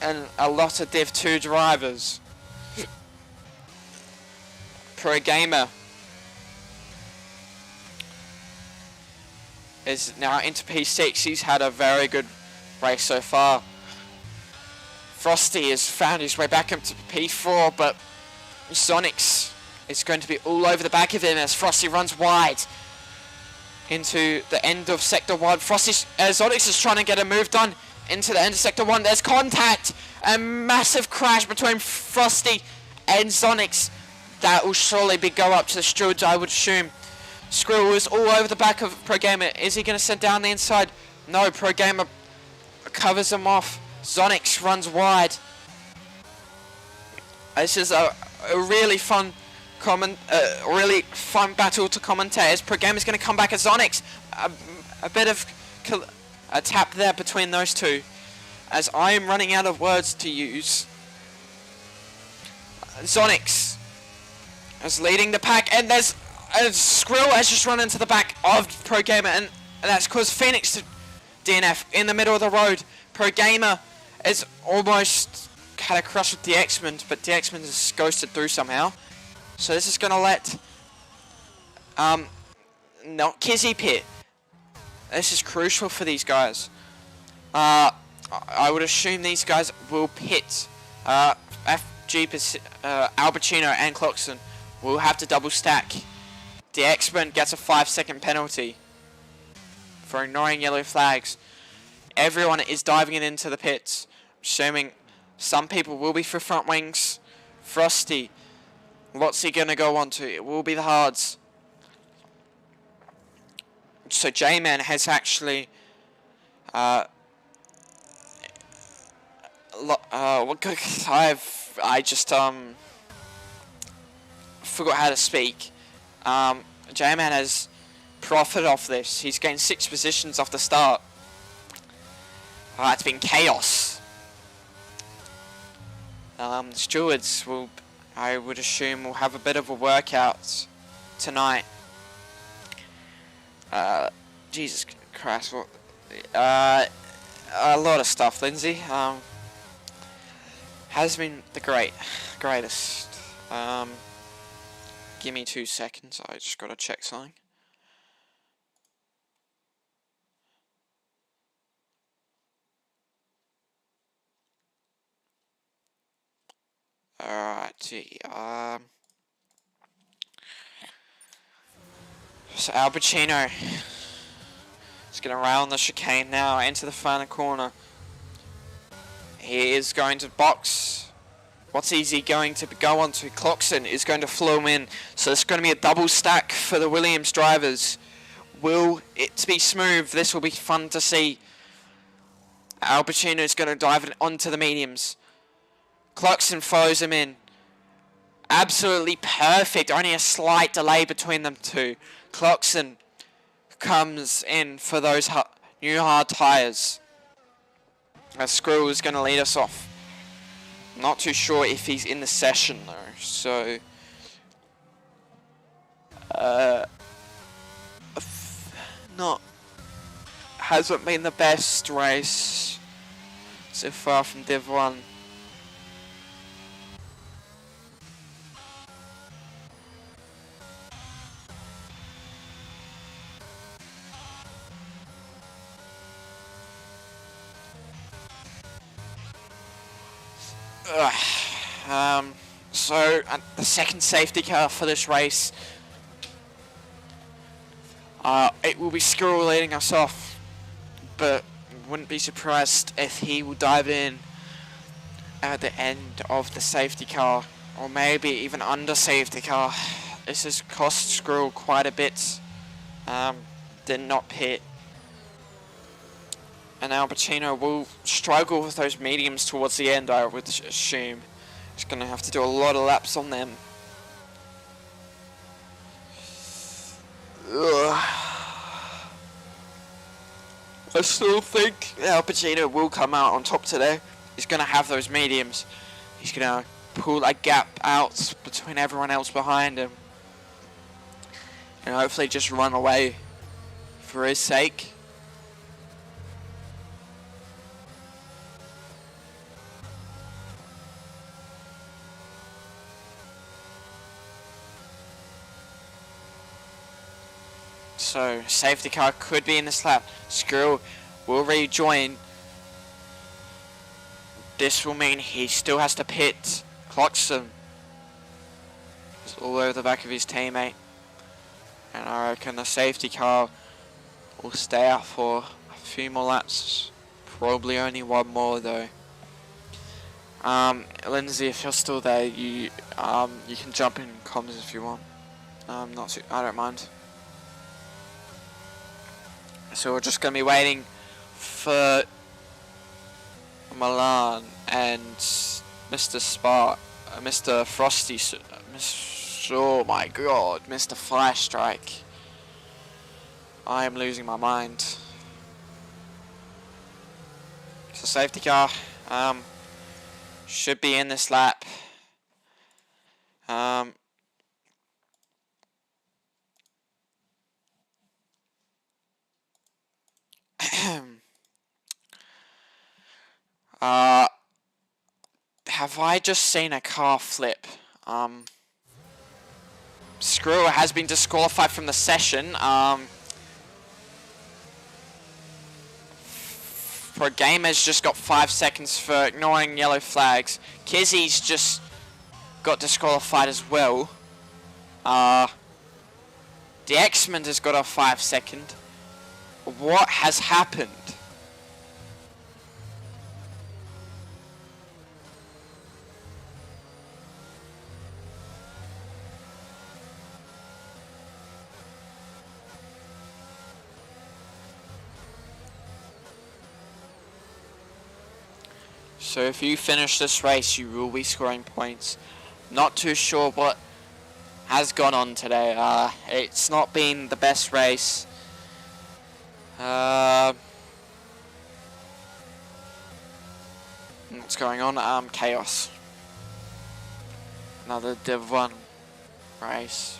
Speaker 1: and a lot of Div 2 drivers. Pro Gamer is now into P6. He's had a very good race so far. Frosty has found his way back up to P4, but Zonix is going to be all over the back of him as Frosty runs wide into the end of Sector 1. Zonix is trying to get a move done into the end of Sector 1. There's contact. A massive crash between Frosty and Zonix. That will surely go up to the stewards, I would assume. Skrill is all over the back of Pro Gamer. Is he going to send down the inside? No, Pro Gamer covers him off. Zonix runs wide. This is a really fun battle to commentate as Pro Gamer is going to come back as Zonix. A bit of a tap there between those two. As I am running out of words to use. Zonix is leading the pack, and there's Skrill has just run into the back of Pro Gamer, and that's caused Phoenix to DNF in the middle of the road. Pro Gamer is almost had a crush with DXman, but DXman is ghosted through somehow. So this is going to let not Kizzy pit. This is crucial for these guys. I would assume these guys will pit. Albertino and Cloxon will have to double stack. DXman gets a 5-second penalty for ignoring yellow flags. Everyone is diving it into the pits, assuming some people will be for front wings. Frosty, what's he gonna go on to? It will be the hards. So J-Man has actually I just forgot how to speak. J-Man has profited off this. He's gained 6 positions off the start. It's been chaos. Stewards will, I would assume, will have a bit of a workout tonight. Jesus Christ, what? A lot of stuff, Lindsay. Has been the greatest. Give me 2 seconds. I just gotta check something. Alrighty. So Albertino is gonna round the chicane now into the final corner. He is going to box. What's easy going to go on to? Cloxon is going to flow him in. So it's going to be a double stack for the Williams drivers. Will it be smooth? This will be fun to see. Albertino is going to dive it onto the mediums. Cloxon follows him in. Absolutely perfect. Only a slight delay between them two. Cloxon comes in for those new hard tyres. Skrill is going to lead us off. Not too sure if he's in the session though, so hasn't been the best race so far from Div 1. So the second safety car for this race, it will be Skrill leading us off, but wouldn't be surprised if he will dive in at the end of the safety car, or maybe even under safety car. This has cost Skrill quite a bit. Did not pit. And Albertino will struggle with those mediums towards the end, I would assume. He's going to have to do a lot of laps on them. Ugh. I still think Al Pacino will come out on top today. He's going to have those mediums. He's going to pull that gap out between everyone else behind him. And hopefully just run away for his sake. So, safety car could be in this lap. Squirrel will rejoin. This will mean he still has to pit. Clarkson is all over the back of his teammate. And I reckon the safety car will stay out for a few more laps. Probably only one more though. Lindsay, if you're still there, you can jump in comms if you want. I don't mind. So we're just going to be waiting for Milan and Mr. Frosty, oh my god, Mr. Firestrike. I am losing my mind. So safety car should be in this lap. Have I just seen a car flip? Screw has been disqualified from the session. For Gamer's just got 5 seconds for ignoring yellow flags. Kizzy's just got disqualified as well. The X-Men has got a 5 second. What has happened? So if you finish this race, you will be scoring points. Not too sure what has gone on today. It's not been the best race. What's going on? Chaos. Another div1 race.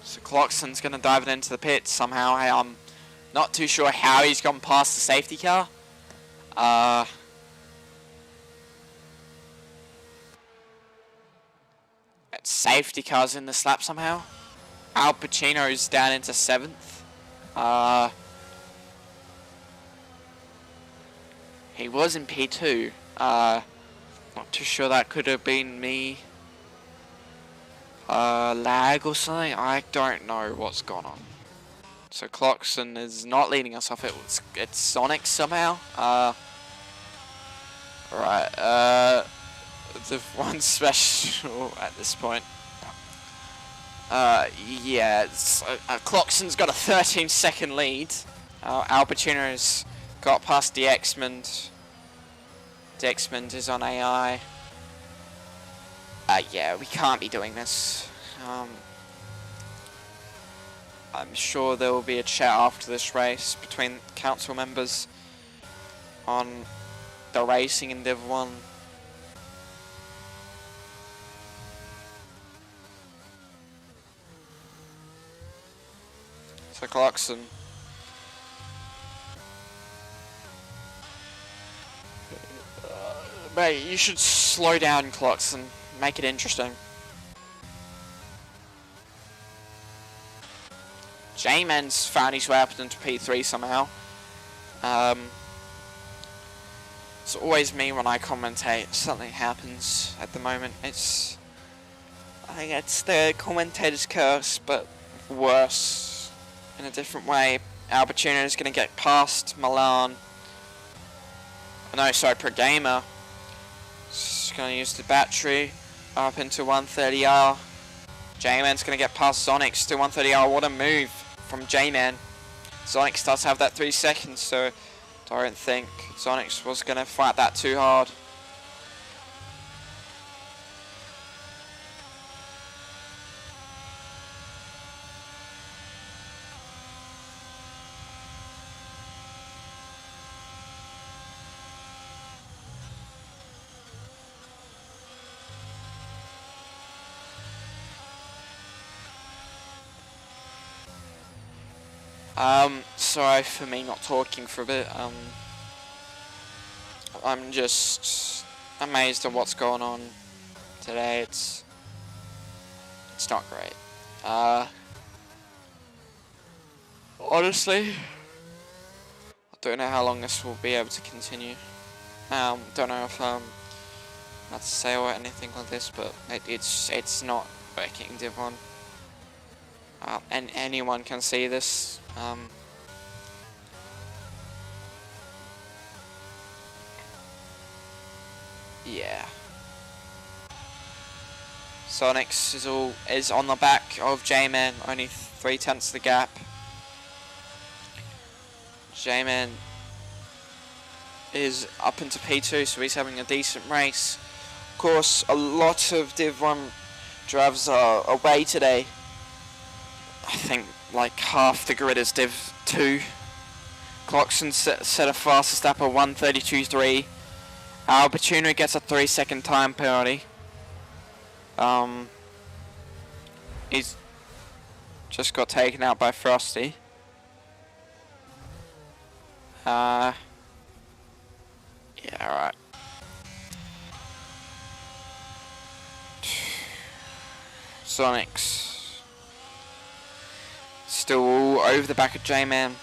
Speaker 1: So Clarkson's going to dive it into the pit somehow. I'm not too sure how he's gone past the safety car. Safety car's in this lap somehow. Al Pacino's down into 7th. He was in P2. Not too sure, that could have been me. Lag or something. I don't know what's gone on. So Clarkson is not leading us off. It's Sonic somehow. Right. The one special at this point. Yeah. Clarkson's got a 13-second lead. Al Pacino's got past the X-Men. The X-Men is on AI. Yeah, we can't be doing this. I'm sure there will be a chat after this race between council members on the racing in Div 1. So Clarkson. Mate, you should slow down, Clarkson. Make it interesting. J-Man's found his way up into P3 somehow. It's always me when I commentate. Something happens at the moment. I think it's the commentator's curse, but worse. In a different way. Al Pacino is going to get past Milan. No, sorry, per gamer. Just going to use the battery up into 130R. J-Man's going to get past Zonix to 130R. What a move from J-Man. Zonix does have that 3 seconds, so I don't think Zonix was going to fight that too hard. Sorry for me not talking for a bit. I'm just amazed at what's going on today. It's not great. Honestly, I don't know how long this will be able to continue. Don't know if not to say or anything like this, but it's not working, div1. And anyone can see this. Yeah. Zonix is on the back of J-Man, only 3/10 the gap. J-Man is up into P2, so he's having a decent race. Of course, a lot of Div1 drivers are away today. I think like half the grid is Div2. Clarkson set a fastest lap of 1:32.3. Albertuno gets a 3-second time penalty. He's just got taken out by Frosty. Yeah, alright. Zonix still all over the back of J-Man.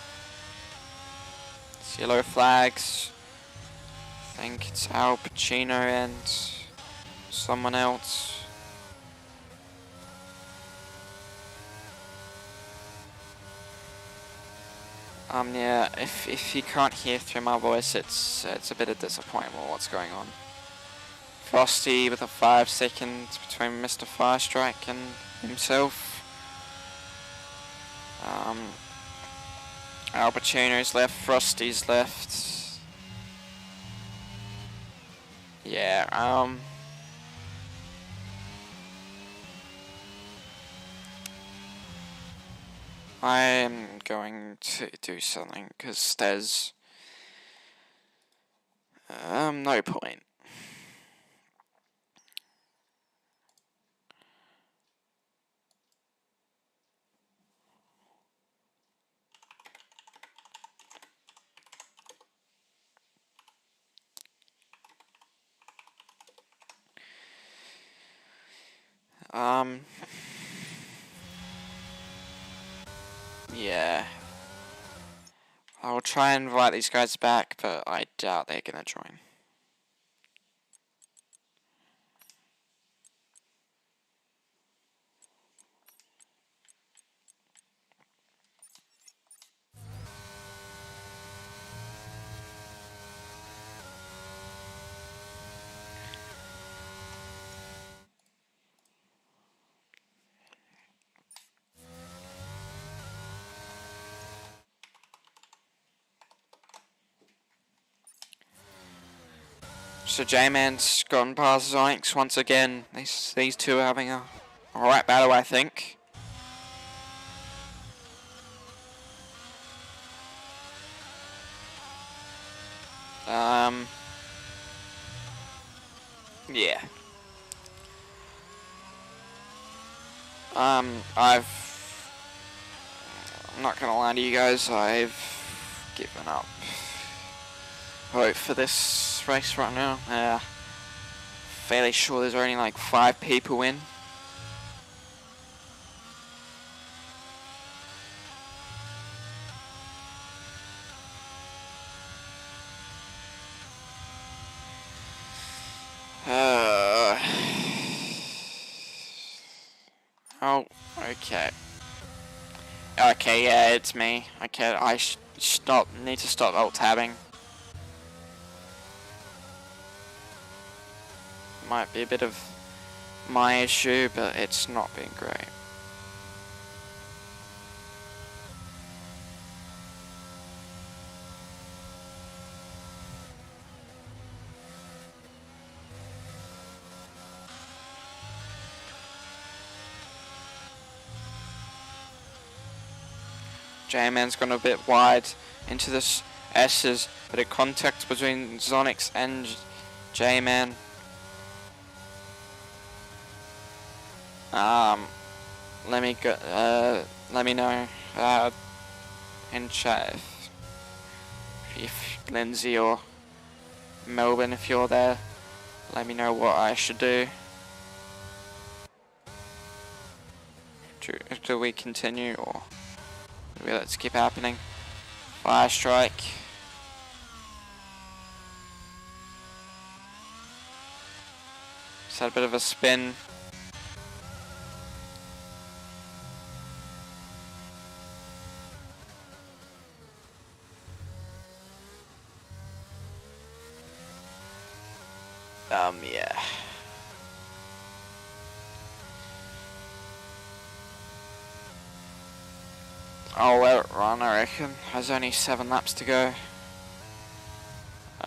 Speaker 1: It's yellow flags. I think it's Al Pacino and someone else. Yeah, if you can't hear through my voice, it's a bit of disappointment what's going on. Frosty with a 5 seconds between Mr. Firestrike and himself. Al Pacino's left, Frosty's left. Yeah, I am going to do something because there's no point. Yeah. I'll try and invite these guys back, but I doubt they're gonna join. So J-Man's gone past Zonix once again. These two are having a alright battle, I think. Yeah. I'm not gonna lie to you guys, I've given up hope for this race right now. Fairly sure there's only like 5 people in. Oh, okay. Okay, yeah, it's me. Okay, I need to stop alt-tabbing. Might my issue, but it's not been great. J-Man's gone a bit wide into the S's, but a contact between Zonix and J-Man. Let me go. Let me know in chat if Lindsay or Melbourne, if you're there, let me know what I should do. Do we continue or do we let it keep happening? Fire strike. Just had a bit of a spin. Yeah. I'll let it run, I reckon. There's only 7 laps to go.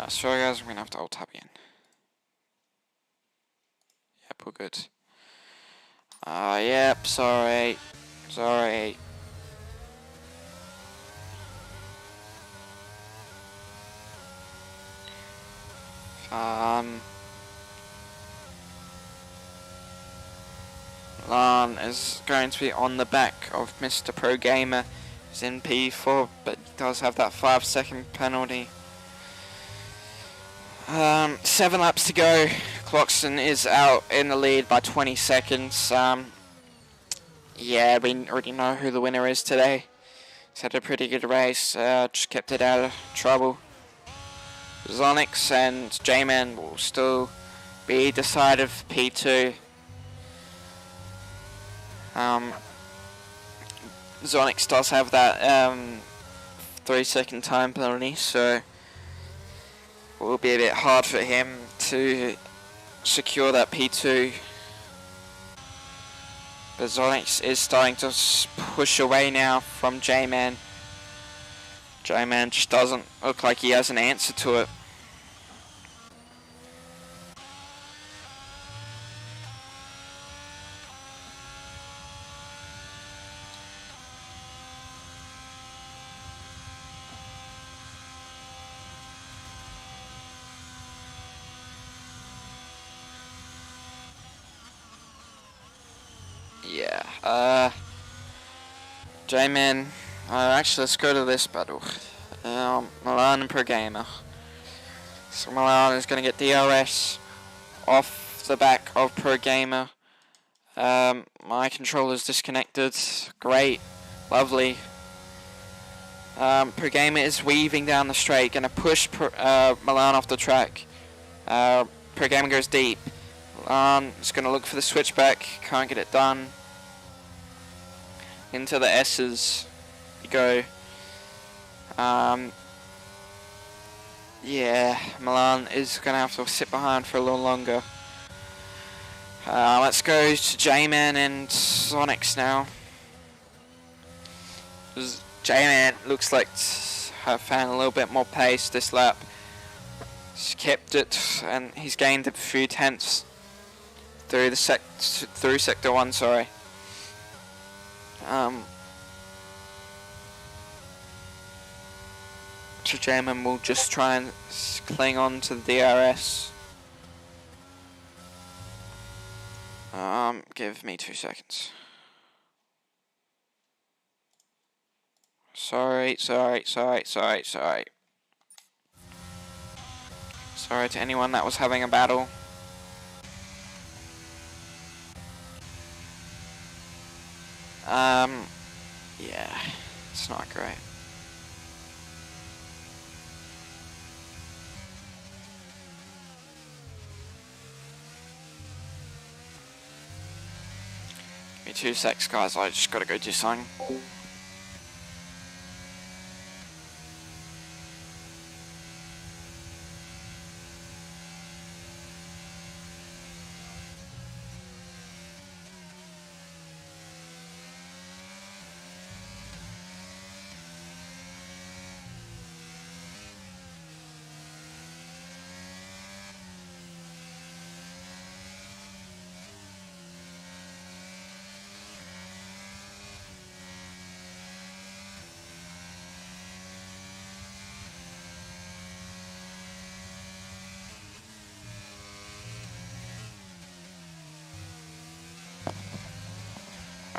Speaker 1: Sorry guys, I'm gonna have to alt tab again. Yep, we're good. Yep, sorry. Sorry. Lan is going to be on the back of Mr. Pro Gamer. He's in P4, but he does have that 5-second penalty. 7 laps to go. Clarkson is out in the lead by 20 seconds. Yeah, we already know who the winner is today. He's had a pretty good race, just kept it out of trouble. Zonix and J-Man will still be decided for P2. Zonix does have that 3-second time penalty, so it will be a bit hard for him to secure that P2. But Zonix is starting to push away now from J-Man. J-Man just doesn't look like he has an answer to it. Yeah, J-Man, actually let's go to this battle. Milan and Pro Gamer. So Milan is going to get DRS off the back of Pro Gamer. My controller's disconnected. Great, lovely. Pro Gamer is weaving down the straight, going to push Milan off the track. Pro Gamer goes deep. Milan is going to look for the switchback, can't get it done. Into the S's you go. Yeah, Milan is going to have to sit behind for a little longer. Let's go to J-Man and Zonix now. J-Man looks like have found a little bit more pace this lap. He's kept it and he's gained a few tenths through the sector 1, sorry. So J-Man will just try and cling on to the DRS. Give me 2 seconds. Sorry. Sorry to anyone that was having a battle. Yeah, it's not great. Give me 2 secs, guys. I just gotta go do something.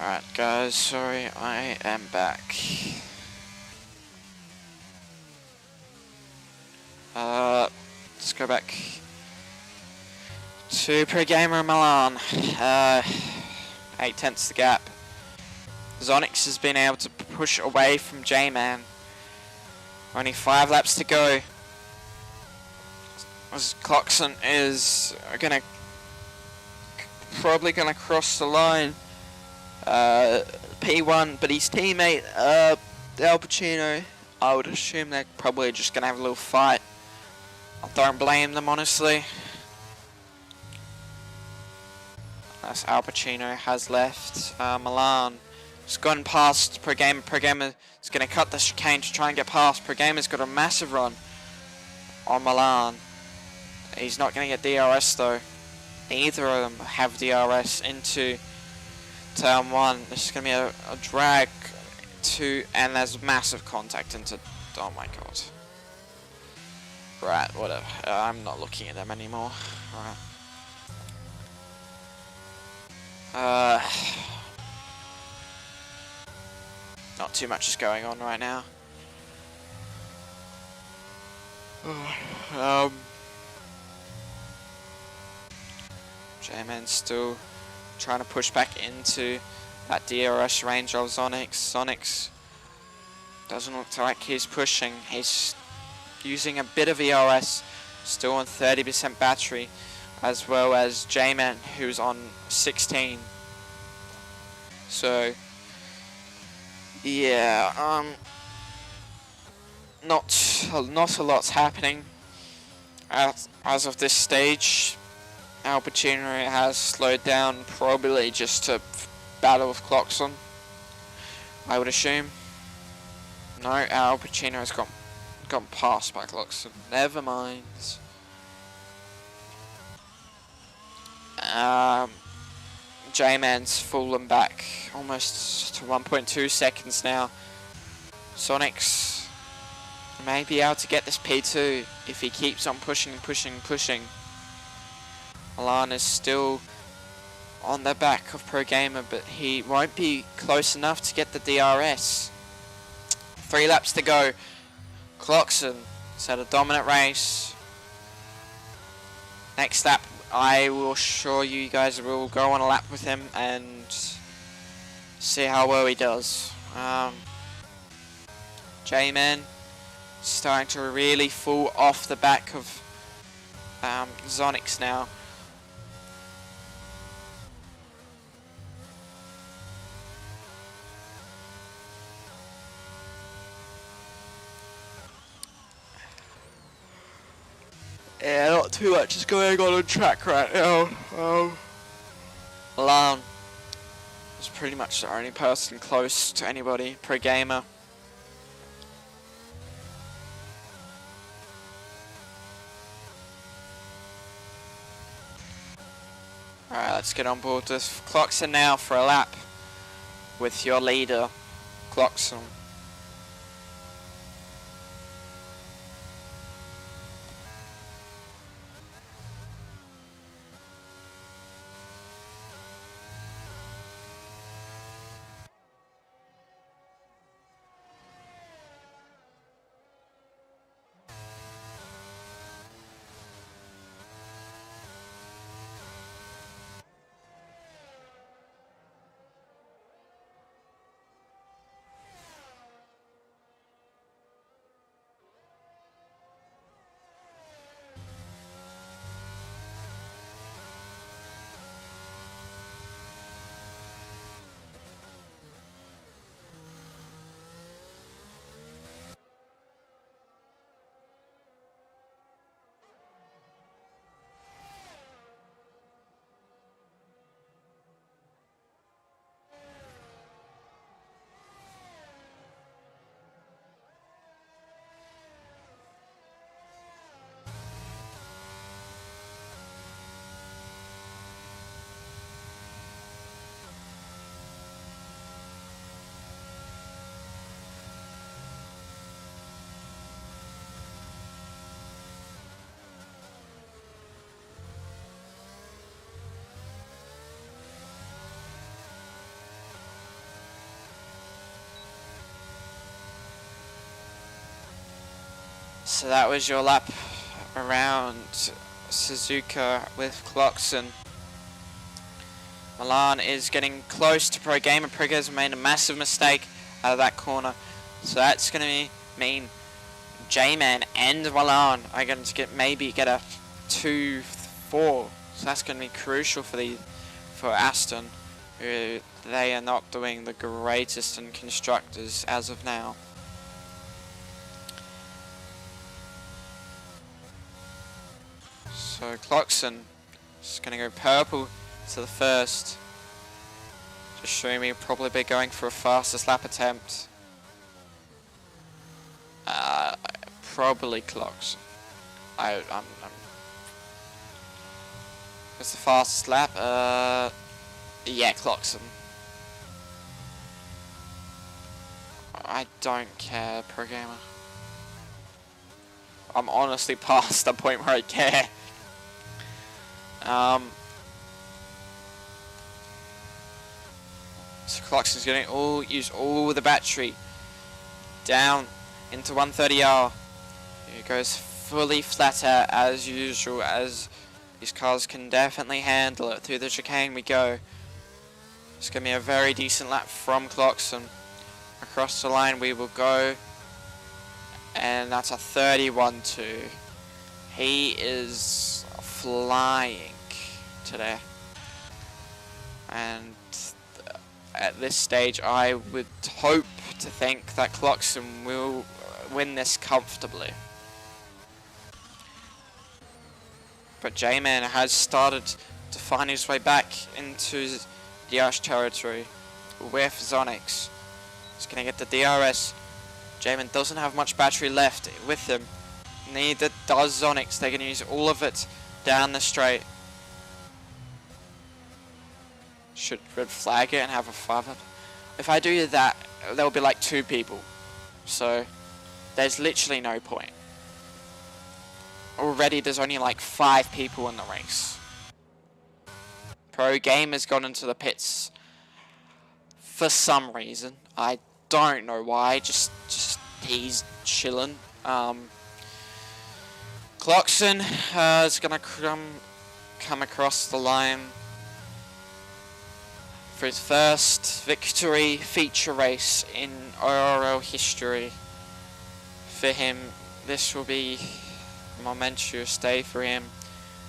Speaker 1: Alright guys, sorry, I am back. Let's go back to Pro Gamer Milan. 8 tenths the gap. Zonix has been able to push away from J-Man. Only 5 laps to go. As Clarkson is probably gonna cross the line. P1, but his teammate Al Pacino, I would assume they're probably just gonna have a little fight. I don't blame them, honestly. As Al Pacino has left Milan. It's gone past Pro Gamer. Pro Gamer is going to cut the chicane to try and get past. Pro Gamer's got a massive run on Milan. He's not going to get DRS though. Neither of them have DRS into turn 1. This is going to be a drag to, and there's massive contact into, oh my god. Right, whatever. I'm not looking at them anymore. Right. Not too much is going on right now. J-Man's still trying to push back into that DRS range of Zonix. Zonix doesn't look like he's pushing. He's using a bit of ERS, still on 30% battery, as well as J-Man, who's on 16. So yeah, not a lot's happening as of this stage. Al Pacino has slowed down, probably just to battle with Clarkson, I would assume. No, Al Pacino has gone past by Clarkson. Never mind. J-Man's fallen back almost to 1.2 seconds now. Zonix may be able to get this P2 if he keeps on pushing. Milan is still on the back of Pro Gamer, but he won't be close enough to get the DRS. 3 laps to go. Clarkson has had a dominant race. Next lap, I will assure you guys will go on a lap with him and see how well he does. J-Man starting to really fall off the back of Zonix now. Yeah, not too much is going on track right now. Milan is pretty much the only person close to anybody. Pro Gamer. Alright, let's get on board with Clarkson now for a lap with your leader, Clarkson. So that was your lap around Suzuka with Clarkson. Milan is getting close to Pro Gamer. Pro Gamer's made a massive mistake out of that corner. So that's going to mean J-Man and Milan are going to maybe get a 2-4. So that's going to be crucial for Aston, who they are not doing the greatest in constructors as of now. So Clarkson is going to go purple to the first. Just showing me probably be going for a fastest lap attempt. Probably Clarkson. What's the fastest lap? Yeah, Clarkson. I don't care, Pro Gamer. I'm honestly past the point where I care. So Clarkson's going to use all the battery down into 130R. It goes fully flat out as usual, as these cars can definitely handle it. Through the chicane we go. It's going to be a very decent lap from Clarkson. Across the line we will go, and that's a 31.2. He is flying today, and at this stage I would hope to think that Clarkson will win this comfortably. But J-Man has started to find his way back into the Ash territory with Zonix. He's going to get the DRS. J-Man doesn't have much battery left with him. Neither does Zonix. They're going to use all of it down the straight. Should red flag it and have a 5-up. If I do that, there'll be like 2 people. So there's literally no point. Already there's only like 5 people in the race. Pro Game has gone into the pits for some reason. I don't know why. Just he's chilling. Clarkson is gonna come across the line for his first victory feature race in ORL history. For him, this will be a momentous day for him.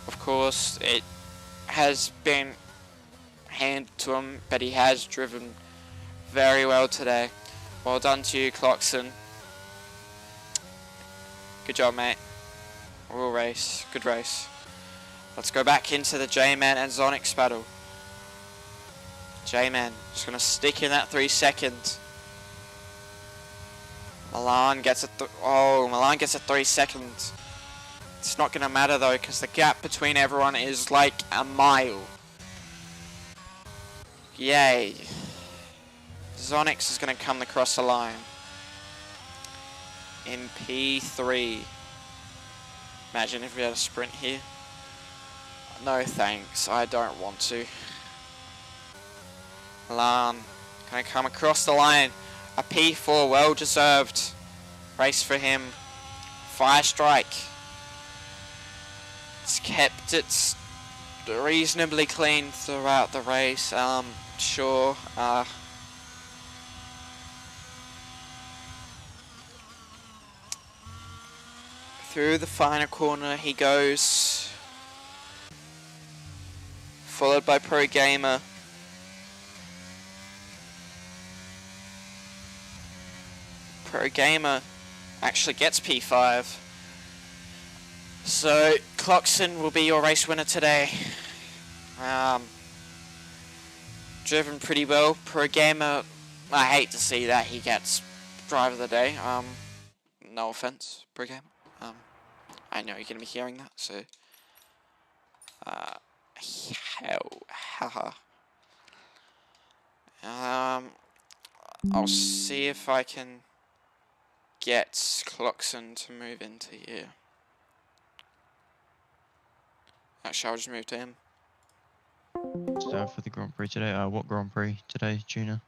Speaker 1: Of course, it has been handed to him, but he has driven very well today. Well done to you, Clarkson. Good job, mate. We'll race. Good race. Let's go back into the J-Man and Zonix battle. J-Man just going to stick in that 3 seconds. Milan gets a Milan gets a 3 seconds. It's not going to matter though, because the gap between everyone is like a mile. Yay. Zonix is going to come across the line in P3. Imagine if we had a sprint here. No thanks, I don't want to. Milan going to come across the line. A P4, well deserved race for him. Fire strike. It's kept it reasonably clean throughout the race. Sure. Through the final corner he goes, followed by Pro Gamer. Pro Gamer actually gets P5. So Clarkson will be your race winner today. Driven pretty well. Pro Gamer, I hate to see that he gets driver of the day. No offense, Pro Gamer. I know you're gonna be hearing that, so haha. I'll see if I can get Clarkson to move into here. Actually, I'll just move to him.
Speaker 2: So for the Grand Prix today, what Grand Prix today, Junior?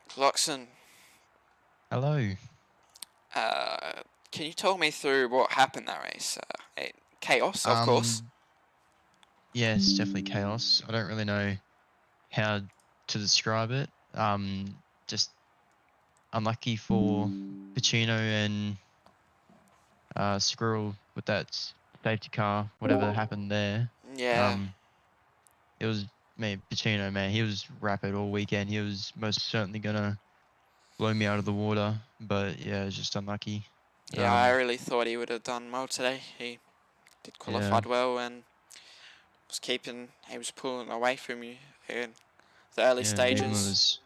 Speaker 1: Clarkson.
Speaker 2: Hello.
Speaker 1: can you talk me through what happened that race? Chaos, of course.
Speaker 2: Yeah, it's definitely chaos. I don't really know how to describe it. Just unlucky for Pacino and Squirrel with that safety car, whatever happened there.
Speaker 1: Yeah.
Speaker 2: It was, man, Pacino, man, he was rapid all weekend. He was most certainly gonna blow me out of the water, but yeah, it was just unlucky.
Speaker 1: Yeah, I really thought he would have done well today. He did
Speaker 2: Yeah,
Speaker 1: qualified well and he was pulling away from you in the early
Speaker 2: yeah,
Speaker 1: stages.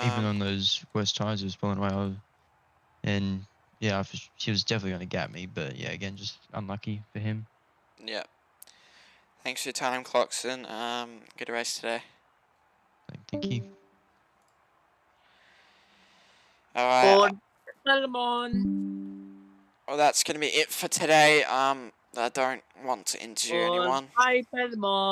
Speaker 2: even
Speaker 1: Um,
Speaker 2: on those worst times, he was pulling away. And yeah, he was definitely gonna gap me, but yeah, again, just unlucky for him.
Speaker 1: yeah. Thanks for your time, Clarkson. Good race today.
Speaker 2: Thank you.
Speaker 1: Alright,
Speaker 3: Salmon.
Speaker 1: well that's gonna be it for today. I don't want to interview anyone.
Speaker 3: Bye, Salmon.